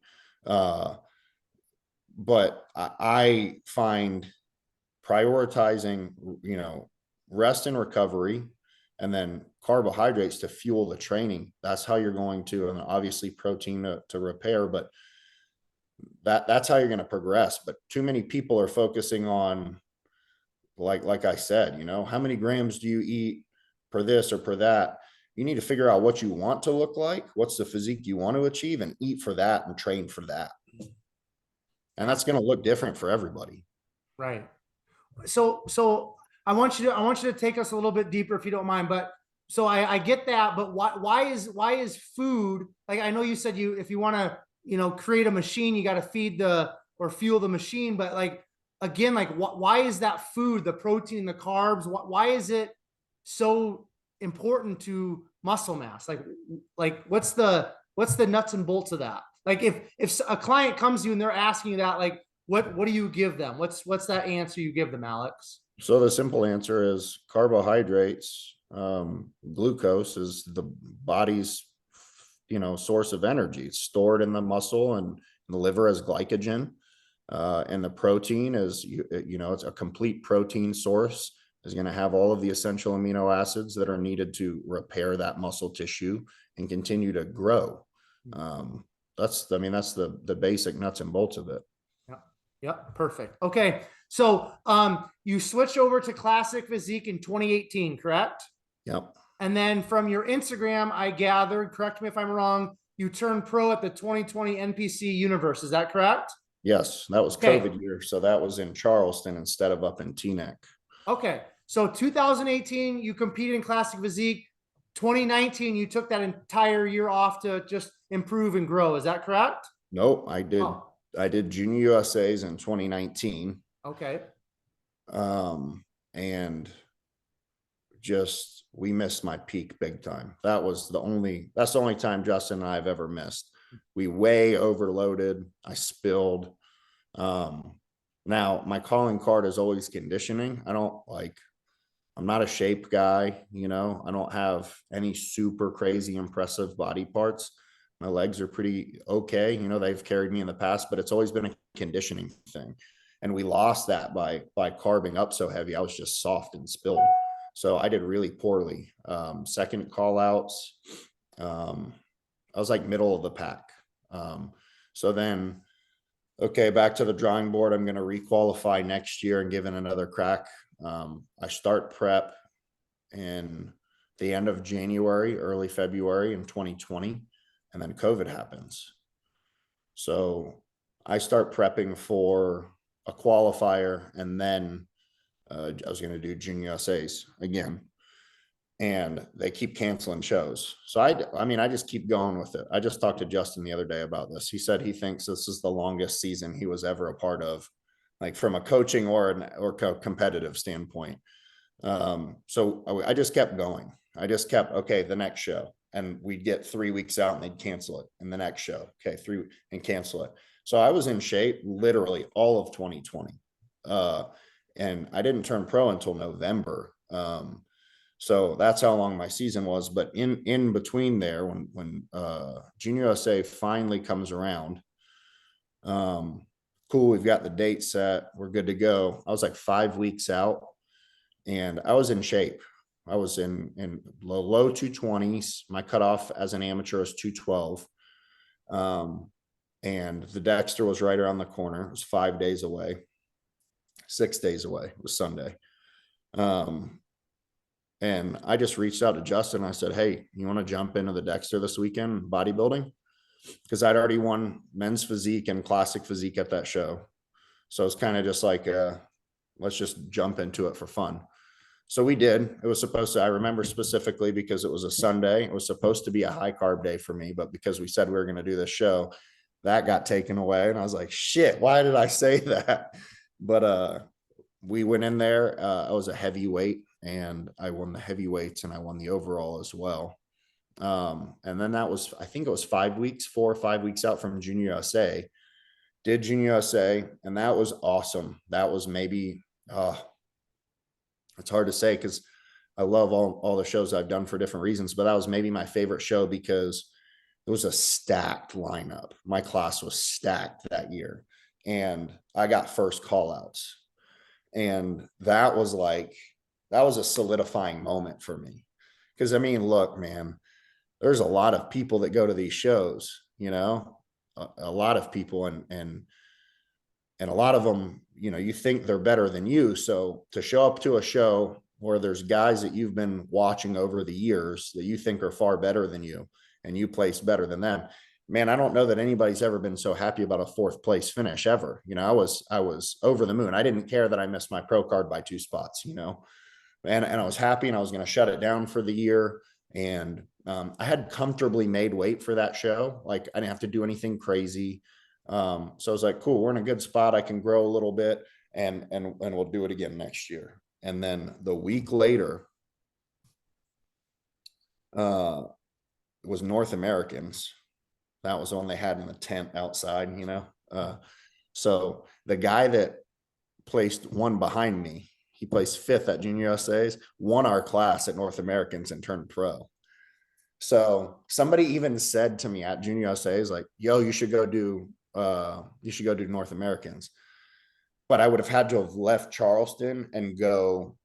But I find prioritizing, rest and recovery, and then carbohydrates to fuel the training. That's how you're going to, and obviously protein to repair, but that's how you're going to progress. But too many people are focusing on, like I said, how many grams do you eat per this or per that? You need to figure out what you want to look like, what's the physique you want to achieve, and eat for that and train for that. And that's going to look different for everybody. Right. So I want you to take us a little bit deeper, if you don't mind. But so I get that, but why is food, like, I know you said if you want to create a machine, you got to feed or fuel the machine. But like, again, like why is that food, the protein, the carbs, why is it so important to muscle mass? Like what's the nuts and bolts of that? Like if a client comes to you and they're asking you that, like what do you give them? What's that answer you give them, Alex? So the simple answer is carbohydrates. Glucose is the body's, source of energy. It's stored in the muscle and the liver as glycogen. And the protein is, it's a complete protein source, is going to have all of the essential amino acids that are needed to repair that muscle tissue and continue to grow. That's the basic nuts and bolts of it. Yep. Perfect. Okay. So, you switched over to Classic Physique in 2018, correct? Yep. And then from your Instagram, I gathered, correct me if I'm wrong, you turned pro at the 2020 NPC Universe. Is that correct? Yes, that was Okay. COVID year. So that was in Charleston instead of up in Teaneck. Okay. So 2018, you competed in Classic Physique. 2019, you took that entire year off to just improve and grow. Is that correct? Nope, I did. Oh. I did Junior USA's in 2019. Okay. And just, we missed my peak big time. That's the only time Justin and I have ever missed. We way overloaded. I spilled. Now my calling card is always conditioning. I'm not a shape guy, I don't have any super crazy impressive body parts. My legs are pretty okay. They've carried me in the past, but it's always been a conditioning thing. And we lost that by carbing up so heavy. I was just soft and spilled. So I did really poorly. Second call outs. I was like middle of the pack. So then, okay, back to the drawing board. I'm going to requalify next year and give it another crack. I start prep in the end of January, early February in 2020. And then COVID happens. So I start prepping for a qualifier, and then I was going to do Junior USA's again, and they keep canceling shows. So I just keep going with it. I just talked to Justin the other day about this. He said he thinks this is the longest season he was ever a part of, like from a coaching or competitive standpoint. So I just kept going. Okay, the next show. And we'd get 3 weeks out and they'd cancel it. And the next show, okay, and cancel it. So I was in shape literally all of 2020. And I didn't turn pro until November. So that's how long my season was. But in between there, when Junior USA finally comes around, cool, we've got the date set, we're good to go. I was like 5 weeks out and I was in shape. I was in low 220s. My cutoff as an amateur is 212. And the Dexter was right around the corner. It was 5 days away, 6 days away. It was Sunday. And I just reached out to Justin. I said, hey, you want to jump into the Dexter this weekend, bodybuilding? Because I'd already won men's physique and classic physique at that show. So it's kind of just like, let's just jump into it for fun. So we did. It was supposed to, I remember specifically because it was a Sunday. It was supposed to be a high carb day for me, but because we said we were going to do this show, that got taken away. And I was like, shit, why did I say that? But we went in there. I was a heavyweight and I won the heavyweights and I won the overall as well. And then that was, I think it was 4 or 5 weeks out from Junior USA. Did Junior USA, and that was awesome. That was maybe, it's hard to say because I love all the shows I've done for different reasons, but that was maybe my favorite show because it was a stacked lineup. My class was stacked that year and I got first call outs. And that was a solidifying moment for me. Because I mean, look, man, there's a lot of people that go to these shows, a lot of people and a lot of them, you think they're better than you. So to show up to a show where there's guys that you've been watching over the years that you think are far better than you and you place better than them, man, I don't know that anybody's ever been so happy about a 4th place finish ever. I was over the moon. I didn't care that I missed my pro card by 2 spots, and I was happy and I was going to shut it down for the year. And I had comfortably made weight for that show. Like I didn't have to do anything crazy. So I was like, cool, we're in a good spot. I can grow a little bit and we'll do it again next year. And then the week later, it was North Americans. That was the one they had in the tent outside, you know? So the guy that placed one behind me, he placed fifth at Junior USA's, won our class at North Americans and turned pro. So somebody even said to me at Junior USA's like, yo, you should go do North Americans. But I would have had to have left Charleston and go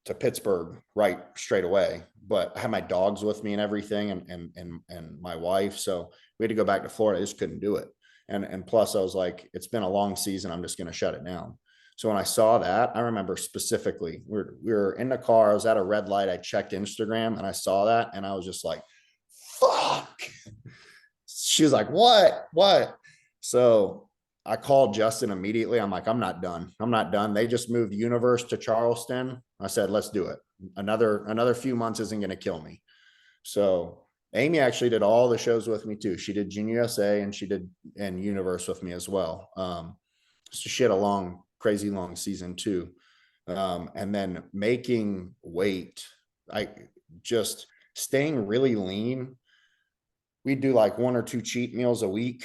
to Pittsburgh right straight away. But I had my dogs with me and everything and my wife. So we had to go back to Florida. I just couldn't do it. And plus I was like, it's been a long season. I'm just going to shut it down. So when I saw that, I remember specifically we were in the car. I was at a red light. I checked Instagram and I saw that. And I was just like, fuck. She was like, what? So I called Justin immediately. I'm like, I'm not done. They just moved Universe to Charleston. I said, let's do it. Another few months isn't going to kill me. So Amy actually did all the shows with me too. She did Junior USA and she did and Universe with me as well. So she had a crazy long season too. And then making weight, I just staying really lean. We'd do like 1 or 2 cheat meals a week.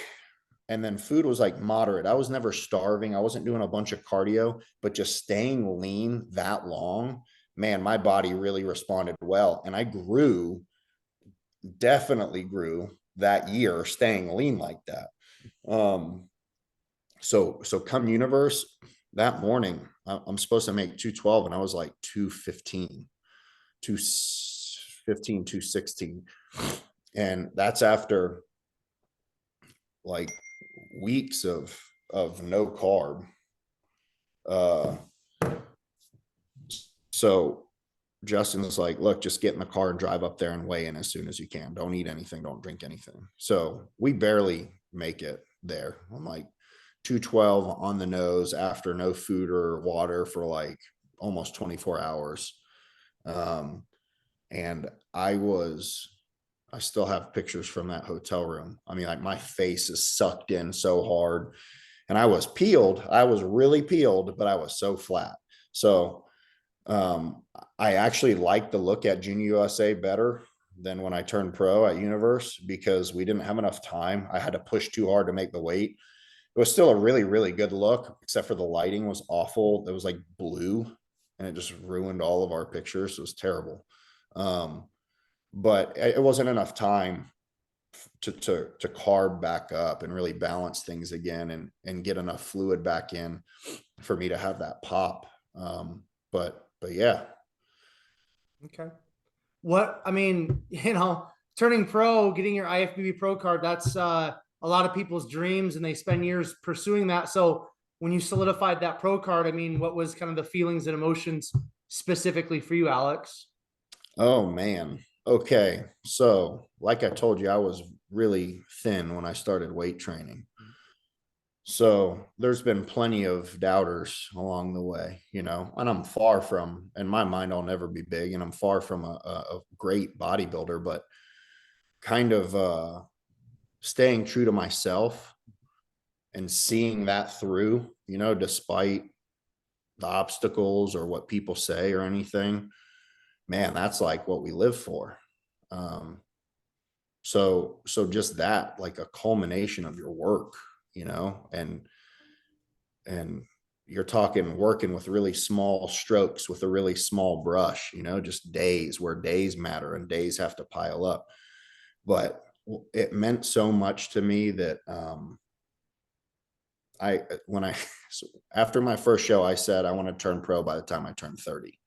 And then food was like moderate. I was never starving. I wasn't doing a bunch of cardio, but just staying lean that long, man, my body really responded well. And I definitely grew that year staying lean like that. So come Universe that morning, I'm supposed to make 212 and I was like 215, 216. And that's after like weeks of no carb. So Justin was like, look, just get in the car and drive up there and weigh in as soon as you can. Don't eat anything. Don't drink anything. So we barely make it there. I'm like 212 on the nose after no food or water for like almost 24 hours. And I still have pictures from that hotel room. I mean, like my face is sucked in so hard and I was peeled. I was really peeled, but I was so flat. So I actually like the look at Junior USA better than when I turned pro at Universe because we didn't have enough time. I had to push too hard to make the weight. It was still a really, really good look, except for the lighting was awful. It was like blue and it just ruined all of our pictures. It was terrible. But it wasn't enough time to carb back up and really balance things again and get enough fluid back in for me to have that pop. But yeah. Okay. I mean, turning pro, getting your IFBB pro card, that's a lot of people's dreams and they spend years pursuing that. So when you solidified that pro card, I mean, what was kind of the feelings and emotions specifically for you, Alex? Oh man. Okay. So like I told you, I was really thin when I started weight training. So there's been plenty of doubters along the way, and I'm far from, in my mind, I'll never be big and I'm far from a great bodybuilder, but kind of staying true to myself and seeing that through, despite the obstacles or what people say or anything, man, that's like what we live for. So just that, like a culmination of your work, and you're talking working with really small strokes with a really small brush, just days where days matter and days have to pile up. But it meant so much to me that after my first show, I said I want to turn pro by the time I turned 30.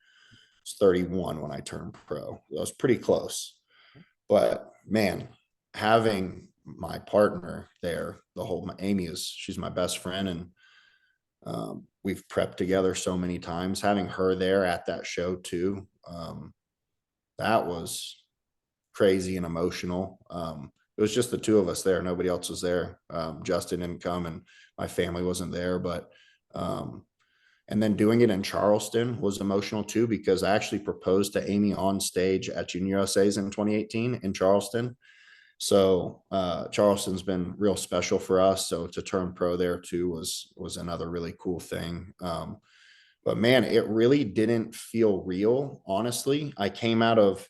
It's 31 when I turned pro. I was pretty close. But man, having my partner there, Amy she's my best friend, and we've prepped together so many times. Having her there at that show too, that was crazy and emotional. It was just the two of us there. Nobody else was there. Justin didn't come and my family wasn't there, but and And then doing it in Charleston was emotional too, because I actually proposed to Amy on stage at Junior USA's in 2018 in Charleston. So Charleston's been real special for us. So to turn pro there too was another really cool thing. But man, it really didn't feel real. Honestly, I came out of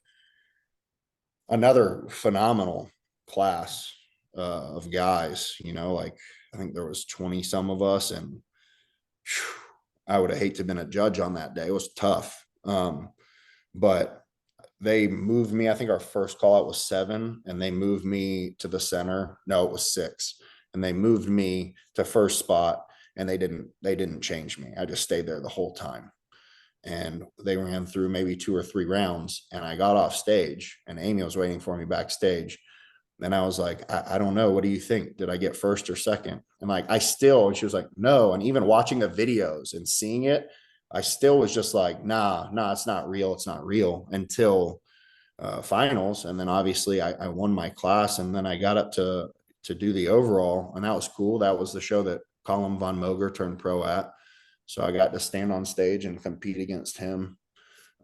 another phenomenal class of guys, like I think there was 20 some of us, and whew, I would have hated to have been a judge on that day. It was tough. But they moved me. I think our first call out was 7, and they moved me to the center. No, it was 6. And they moved me to first spot, and they didn't change me. I just stayed there the whole time. And they ran through maybe 2 or 3 rounds, and I got off stage, and Amy was waiting for me backstage. And I was like, I don't know. What do you think? Did I get first or second? And like, and she was like, no. And even watching the videos and seeing it, I still was just like, nah, it's not real. It's not real until finals. And then obviously I won my class, and then I got up to do the overall, and that was cool. That was the show that Colin Von Moger turned pro at. So I got to stand on stage and compete against him,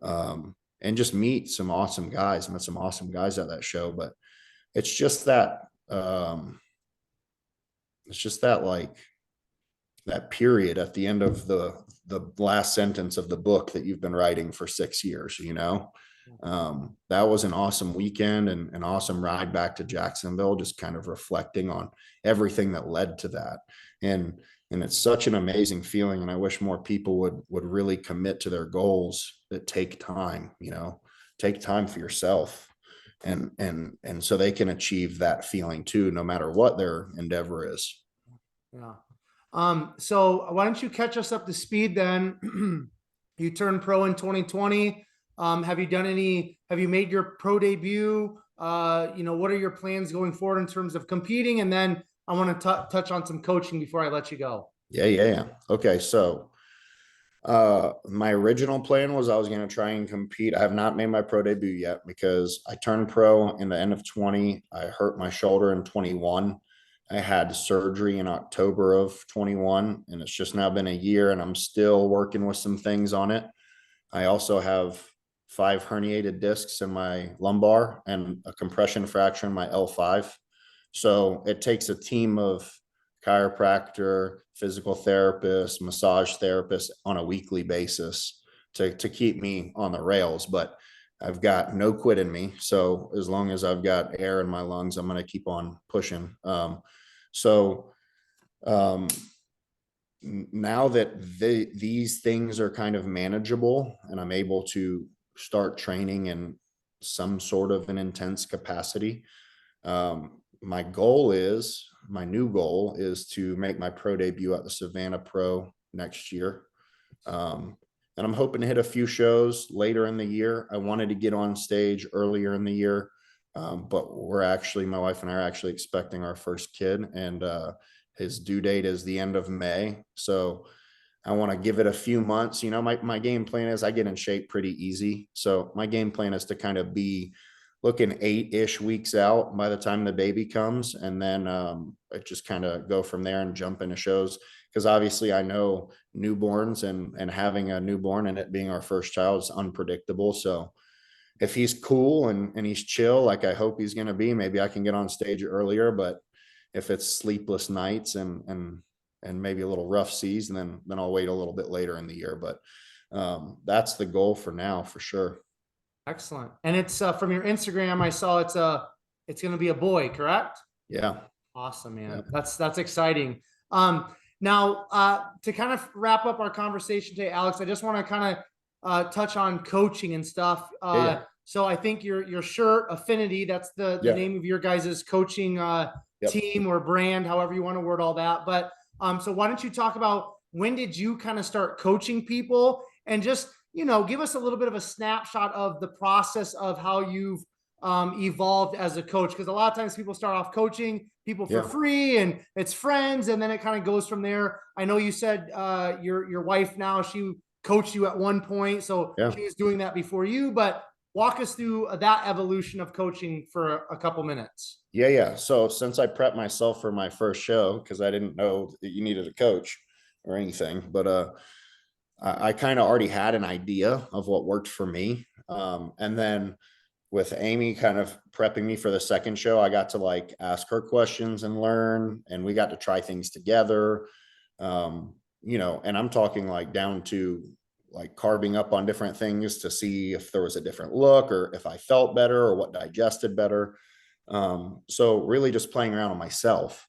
and just meet some awesome guys. I met some awesome guys at that show. But it's just that like that period at the end of the last sentence of the book that you've been writing for 6 years, that was an awesome weekend and an awesome ride back to Jacksonville, just kind of reflecting on everything that led to that. And it's such an amazing feeling. And I wish more people would really commit to their goals that take time, take time for yourself. And so they can achieve that feeling too, no matter what their endeavor is. Yeah. So why don't you catch us up to speed then? You turned pro in 2020. Have you made your pro debut? What are your plans going forward in terms of competing? And then I want to touch on some coaching before I let you go. Yeah. Okay. So my original plan was I was going to try and compete. I have not made my pro debut yet because I turned pro in the end of 20. I hurt my shoulder in 21. I had surgery in October of 21, and it's just now been a year, and I'm still working with some things on it. I also have 5 herniated discs in my lumbar and a compression fracture in my L5. So it takes a team of chiropractor, physical therapist, massage therapist on a weekly basis to keep me on the rails. But I've got no quit in me. So as long as I've got air in my lungs, I'm going to keep on pushing. Now that these things are kind of manageable and I'm able to start training in some sort of an intense capacity, my new goal is to make my pro debut at the Savannah Pro next year. And I'm hoping to hit a few shows later in the year. I wanted to get on stage earlier in the year, but my wife and I are actually expecting our first kid, and his due date is the end of May. So I want to give it a few months. My game plan is I get in shape pretty easy. So my game plan is to kind of be looking 8-ish weeks out by the time the baby comes. And then I just kind of go from there and jump into shows. Because obviously I know newborns and having a newborn and it being our first child is unpredictable. So if he's cool and he's chill, like I hope he's going to be, maybe I can get on stage earlier. But if it's sleepless nights and maybe a little rough seas, then I'll wait a little bit later in the year. But that's the goal for now, for sure. Excellent. And it's from your Instagram, I saw it's going to be a boy, correct? Yeah. Awesome, man. Yeah. That's exciting. Now, to kind of wrap up our conversation today, Alex, I just want to kind of touch on coaching and stuff. Yeah. So I think your shirt, Affinity, that's the name of your guys' coaching team or brand, however you want to word all that. But so why don't you talk about when did you kind of start coaching people, and just, give us a little bit of a snapshot of the process of how you've evolved as a coach? Because a lot of times people start off coaching people for free and it's friends, and then it kind of goes from there. I know you said your wife now, she coached you at one point, so she was doing that before you, but walk us through that evolution of coaching for a couple minutes. Yeah. So since I prepped myself for my first show, because I didn't know that you needed a coach or anything, but I kind of already had an idea of what worked for me. And then with Amy kind of prepping me for the second show, I got to like ask her questions and learn, and we got to try things together. And I'm talking like down to like carving up on different things to see if there was a different look or if I felt better or what digested better. So really just playing around with myself.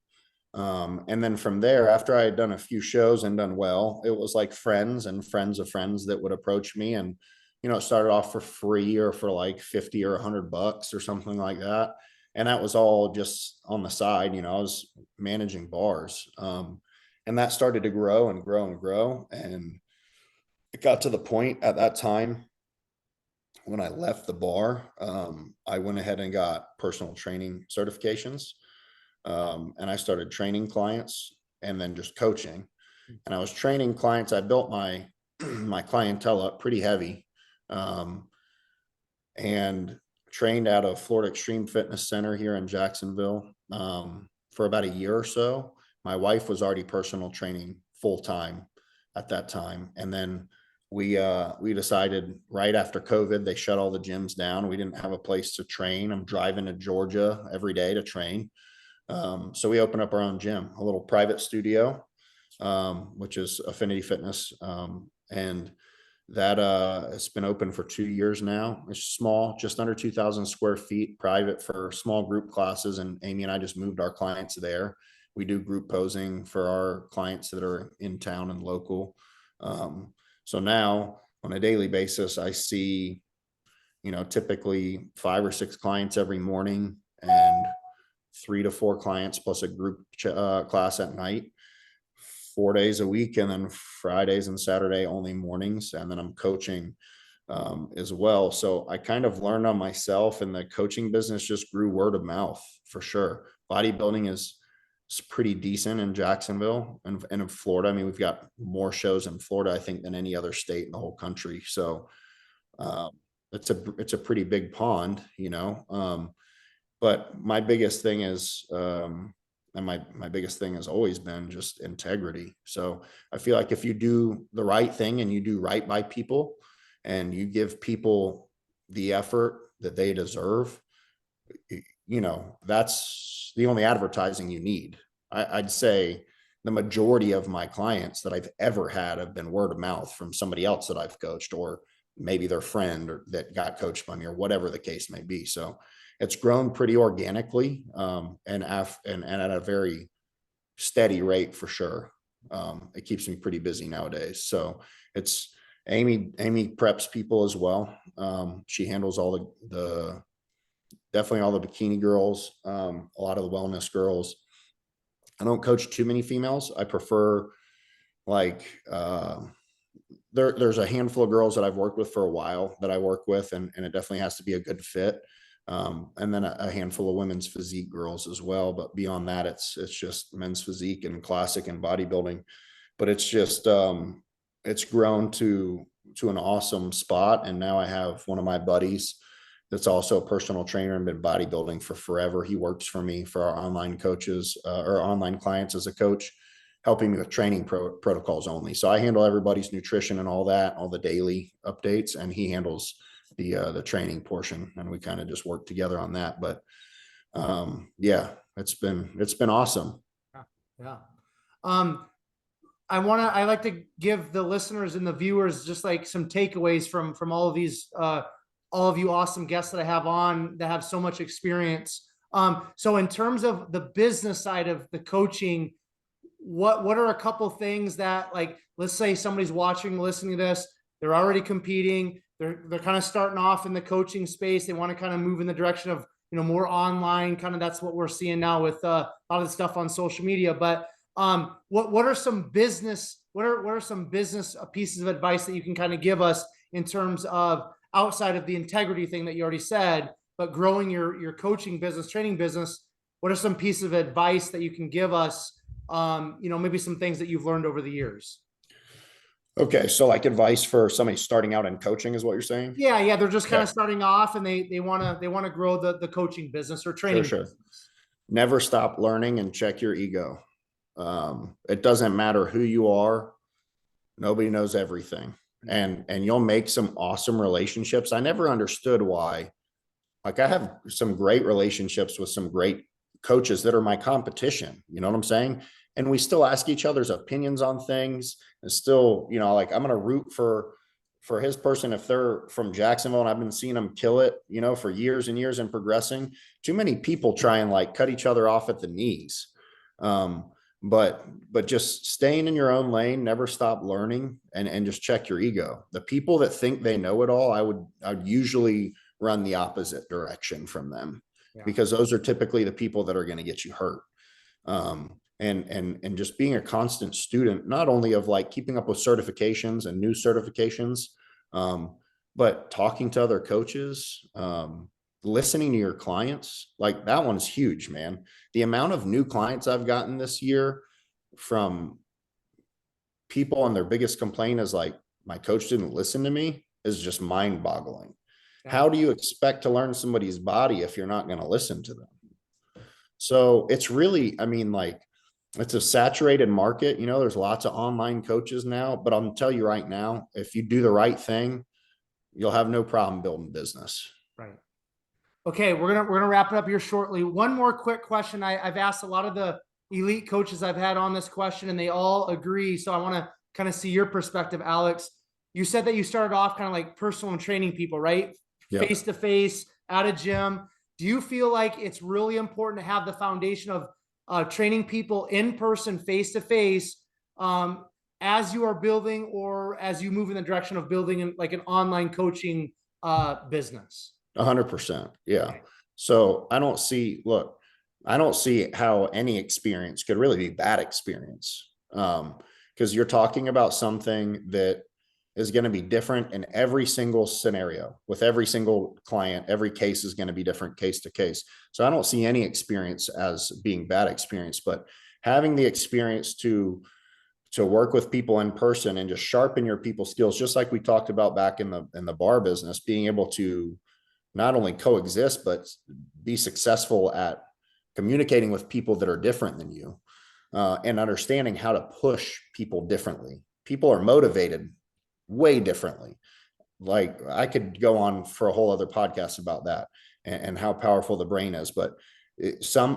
And then from there, after I had done a few shows and done well, it was like friends and friends of friends that would approach me. And, it started off for free or for like 50 or $100 or something like that. And that was all just on the side. I was managing bars. And that started to grow and grow and grow. And it got to the point at that time when I left the bar, I went ahead and got personal training certifications. And I started training clients and then just coaching. And I was training clients. I built my my clientele up pretty heavy, and trained out of Florida Extreme Fitness Center here in Jacksonville for about a year or so. My wife was already personal training full time at that time, and then we decided right after COVID they shut all the gyms down. We didn't have a place to train. I'm driving to Georgia every day to train. So we opened up our own gym, a little private studio, which is Affinity Fitness. And that it's been open for 2 years now. It's small, just under 2,000 square feet, private for small group classes. And Amy and I just moved our clients there. We do group posing for our clients that are in town and local. So now on a daily basis, I see, typically 5 or 6 clients every morning and 3 to 4 clients plus a group class at night, 4 days a week, and then Fridays and Saturday only mornings. And then I'm coaching as well. So I kind of learned on myself, and the coaching business just grew word of mouth for sure. Bodybuilding is pretty decent in Jacksonville and in Florida. I mean, we've got more shows in Florida, I think, than any other state in the whole country. So it's a pretty big pond, but my biggest thing is, and my biggest thing has always been just integrity. So I feel like if you do the right thing and you do right by people and you give people the effort that they deserve, that's the only advertising you need. I'd say the majority of my clients that I've ever had have been word of mouth from somebody else that I've coached, or maybe their friend or that got coached by me, or whatever the case may be. So it's grown pretty organically, and at a very steady rate for sure. It keeps me pretty busy nowadays. So it's Amy preps people as well. She handles all the definitely all the bikini girls, a lot of the wellness girls. I don't coach too many females. I prefer like there's a handful of girls that I've worked with for a while that I work with, and it definitely has to be a good fit. And then a handful of women's physique girls as well. But beyond that, it's just men's physique and classic and bodybuilding. But it's just it's grown to an awesome spot. And now I have one of my buddies that's also a personal trainer and been bodybuilding for forever. He works for me for our online coaches or online clients as a coach, helping me with training protocols only. So I handle everybody's nutrition and all that, all the daily updates, and he handles the training portion, and we kind of just work together on that. But yeah, it's been awesome. Yeah. I like to give the listeners and the viewers just like some takeaways from all of these all of you awesome guests that I have on that have so much experience. So in terms of the business side of the coaching, what are a couple things that, like, let's say somebody's watching, listening to this, they're already competing, they're kind of starting off in the coaching space, they want to kind of move in the direction of, more online, kind of that's what we're seeing now with a lot of the stuff on social media. But what are some business, what are some business pieces of advice that you can kind of give us in terms of outside of the integrity thing that you already said, but growing your coaching business, training business? What are some pieces of advice that you can give us? Maybe some things that you've learned over the years. Okay. So like advice for somebody starting out in coaching is what you're saying? Yeah. They're just kind of starting off and they want to grow the coaching business or training business. Never stop learning and check your ego. It doesn't matter who you are. Nobody knows everything. And you'll make some awesome relationships. I never understood why. Like I have some great relationships with some great coaches that are my competition. You know what I'm saying? And we still ask each other's opinions on things, and still, you know, like I'm going to root for his person if they're from Jacksonville and I've been seeing them kill it, you know, for years and years and progressing. Too many people try and like cut each other off at the knees. But just staying in your own lane, never stop learning, and just check your ego. The people that think they know it all, I would usually run the opposite direction from them, because those are typically the people that are going to get you hurt. And just being a constant student, not only of like keeping up with certifications and new certifications, but talking to other coaches, listening to your clients, like that one's huge, man. The amount of new clients I've gotten this year from people, and their biggest complaint is like, my coach didn't listen to me, is just mind boggling. How do you expect to learn somebody's body if you're not going to listen to them? So it's really, I mean, like, it's a saturated market. You know, there's lots of online coaches now, but I'm gonna tell you right now, if you do the right thing, you'll have no problem building business. Right. Okay, we're gonna wrap it up here shortly. One more quick question. I've asked a lot of the elite coaches I've had on this question, and they all agree. So I want to kind of see your perspective, Alex. You said that you started off kind of like personal and training people, right? Face to face at a gym. Do you feel like it's really important to have the foundation of training people in person, face to face, as you are building, or as you move in the direction of building like an online coaching business? 100%. Yeah. Okay. So I don't see how any experience could really be bad experience. Because you're talking about something that is going to be different in every single scenario with every single client. Every case is going to be different case to case. So I don't see any experience as being bad experience, but having the experience to work with people in person and just sharpen your people skills, just like we talked about back in the bar business, being able to not only coexist, but be successful at communicating with people that are different than you, and understanding how to push people differently. People are motivated way differently. Like I could go on for a whole other podcast about that, and how powerful the brain is. But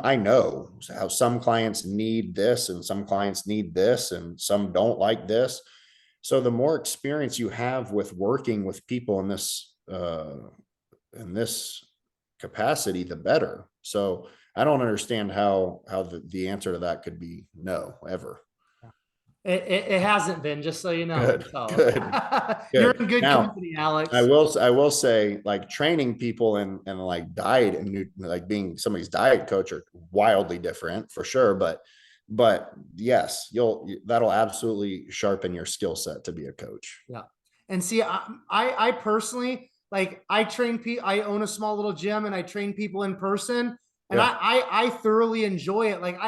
I know how some clients need this and some clients need this and some don't like this. So the more experience you have with working with people in this capacity, the better. So I don't understand how the answer to that could be no, ever. It hasn't been, just so you know. Good, so. good. You're in good company, Alex. I will say, like, training people and like diet and like being somebody's diet coach are wildly different for sure. But yes, that'll absolutely sharpen your skill set to be a coach. Yeah. And see, I personally, like, I train people. I own a small little gym and I train people in person, and I thoroughly enjoy it. Like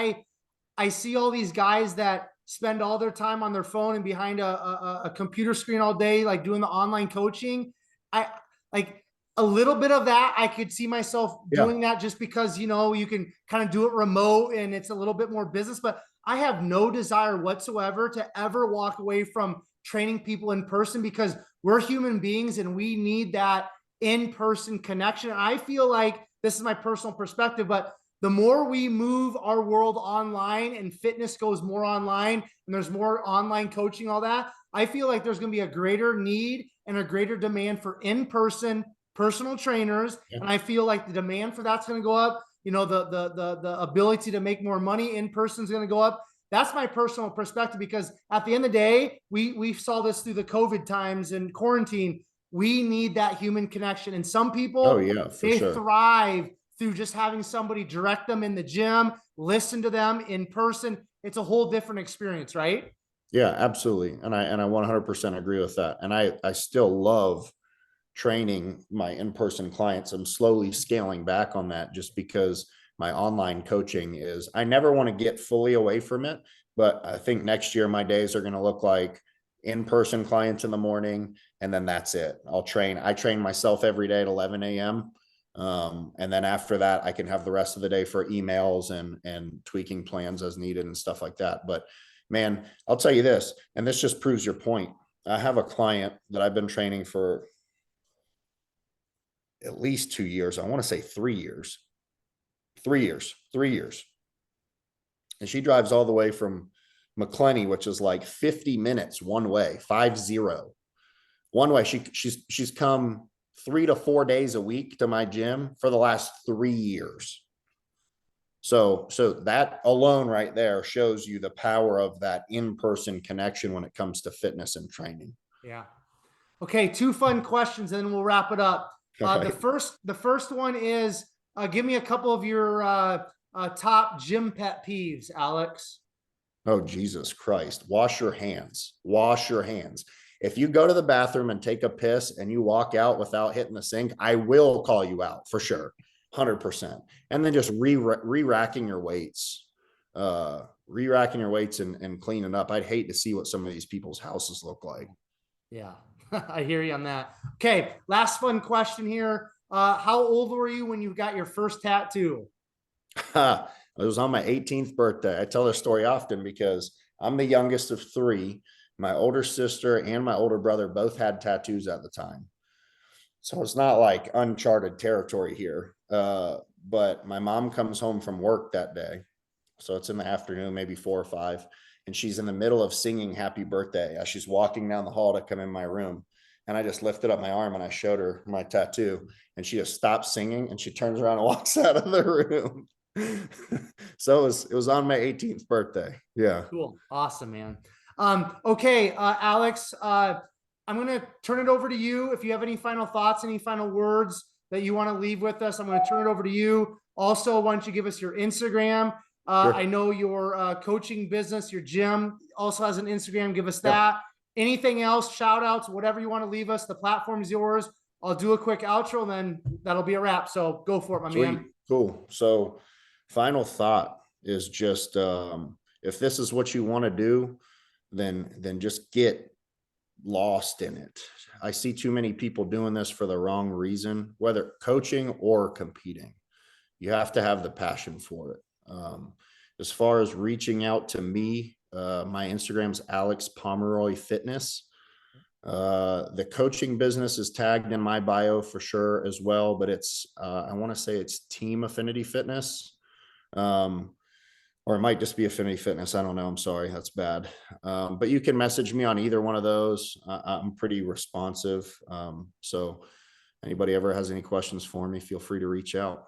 I see all these guys that spend all their time on their phone and behind a computer screen all day, like doing the online coaching. I like a little bit of that. I could see myself doing that, just because, you know, you can kind of do it remote and it's a little bit more business, but I have no desire whatsoever to ever walk away from training people in person, because we're human beings and we need that in-person connection. I feel like, this is my personal perspective, but the more we move our world online and fitness goes more online and there's more online coaching, all that, I feel like there's going to be a greater need and a greater demand for in-person personal trainers. And I feel like the demand for that's going to go up. You know, the ability to make more money in person is going to go up. That's my personal perspective, because at the end of the day, we saw this through the COVID times and quarantine. We need that human connection. And some people, they thrive through just having somebody direct them in the gym, listen to them in person. It's a whole different experience, right? Yeah, absolutely. And I 100% agree with that. And I still love training my in-person clients. I'm slowly scaling back on that, just because my online coaching is, I never want to get fully away from it, but I think next year my days are going to look like in-person clients in the morning, and then that's it. I train myself every day at 11 a.m. And then after that, I can have the rest of the day for emails and tweaking plans as needed and stuff like that. But Man, I'll tell you this, and this just proves your point. I have a client that I've been training for at least 2 years. I want to say 3 years. 3 years. And she drives all the way from McClenny, which is like 50 minutes one way, 50 one way. She's come 3 to 4 days a week to my gym for the last 3 years. So that alone right there shows you the power of that in-person connection when it comes to fitness and training. Yeah. Okay. 2 fun questions and then we'll wrap it up. Right. The first one is, give me a couple of your top gym pet peeves, Alex. Oh, Jesus Christ. Wash your hands. Wash your hands. If you go to the bathroom and take a piss and you walk out without hitting the sink, I will call you out for sure. 100%. And then just re-racking your weights, and cleaning up. I'd hate to see what some of these people's houses look like. Yeah, I hear you on that. Okay. Last fun question here. How old were you when you got your first tattoo? It was on my 18th birthday. I tell this story often because I'm the youngest of 3. My older sister and my older brother both had tattoos at the time. So it's not like uncharted territory here. But my mom comes home from work that day. So it's in the afternoon, maybe 4 or 5. And she's in the middle of singing happy birthday as she's walking down the hall to come in my room. And I just lifted up my arm and I showed her my tattoo. And she just stopped singing and she turns around and walks out of the room. So it was on my 18th birthday. Yeah. Cool. Awesome, man. Okay. Alex, I'm going to turn it over to you. If you have any final thoughts, any final words that you want to leave with us, I'm going to turn it over to you. Also, why don't you give us your Instagram? Sure. I know your coaching business, your gym also has an Instagram. Give us that. Anything else, shout outs, whatever you want to leave us. The platform is yours. I'll do a quick outro and then that'll be a wrap. So go for it, my man. Cool. So final thought is just, if this is what you want to do, then just get lost in it. I see too many people doing this for the wrong reason, whether coaching or competing. You have to have the passion for it. As far as reaching out to me, my Instagram's Alex Pomeroy Fitness. The coaching business is tagged in my bio for sure as well, but it's, I want to say it's Team Affinity Fitness. Or it might just be Affinity Fitness. I don't know. I'm sorry. That's bad. But you can message me on either one of those. I'm pretty responsive. So anybody ever has any questions for me, feel free to reach out.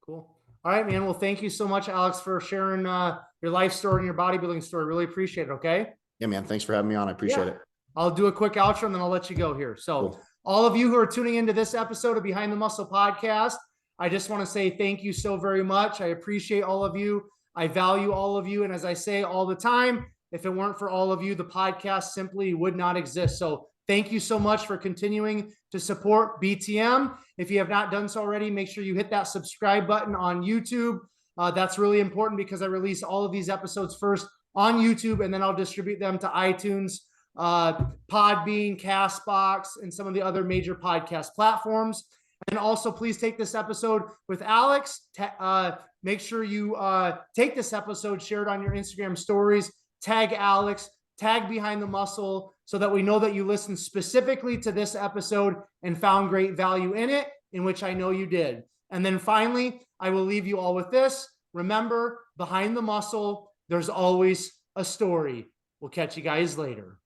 Cool. All right, man. Well, thank you so much, Alex, for sharing your life story and your bodybuilding story. Really appreciate it. Okay. Yeah, man. Thanks for having me on. I appreciate it. I'll do a quick outro and then I'll let you go here. So Cool. All of you who are tuning into this episode of Behind the Muscle podcast, I just want to say thank you so very much. I appreciate all of you. I value all of you. And as I say all the time, if it weren't for all of you, the podcast simply would not exist. So thank you so much for continuing to support BTM. If you have not done so already, make sure you hit that subscribe button on YouTube. That's really important because I release all of these episodes first on YouTube, and then I'll distribute them to iTunes, Podbean, Castbox, and some of the other major podcast platforms. And also, please take this episode with Alex. Make sure you take this episode, share it on your Instagram stories, tag Alex, tag Behind the Muscle, so that we know that you listened specifically to this episode and found great value in it, in which I know you did. And then finally, I will leave you all with this. Remember, behind the muscle, there's always a story. We'll catch you guys later.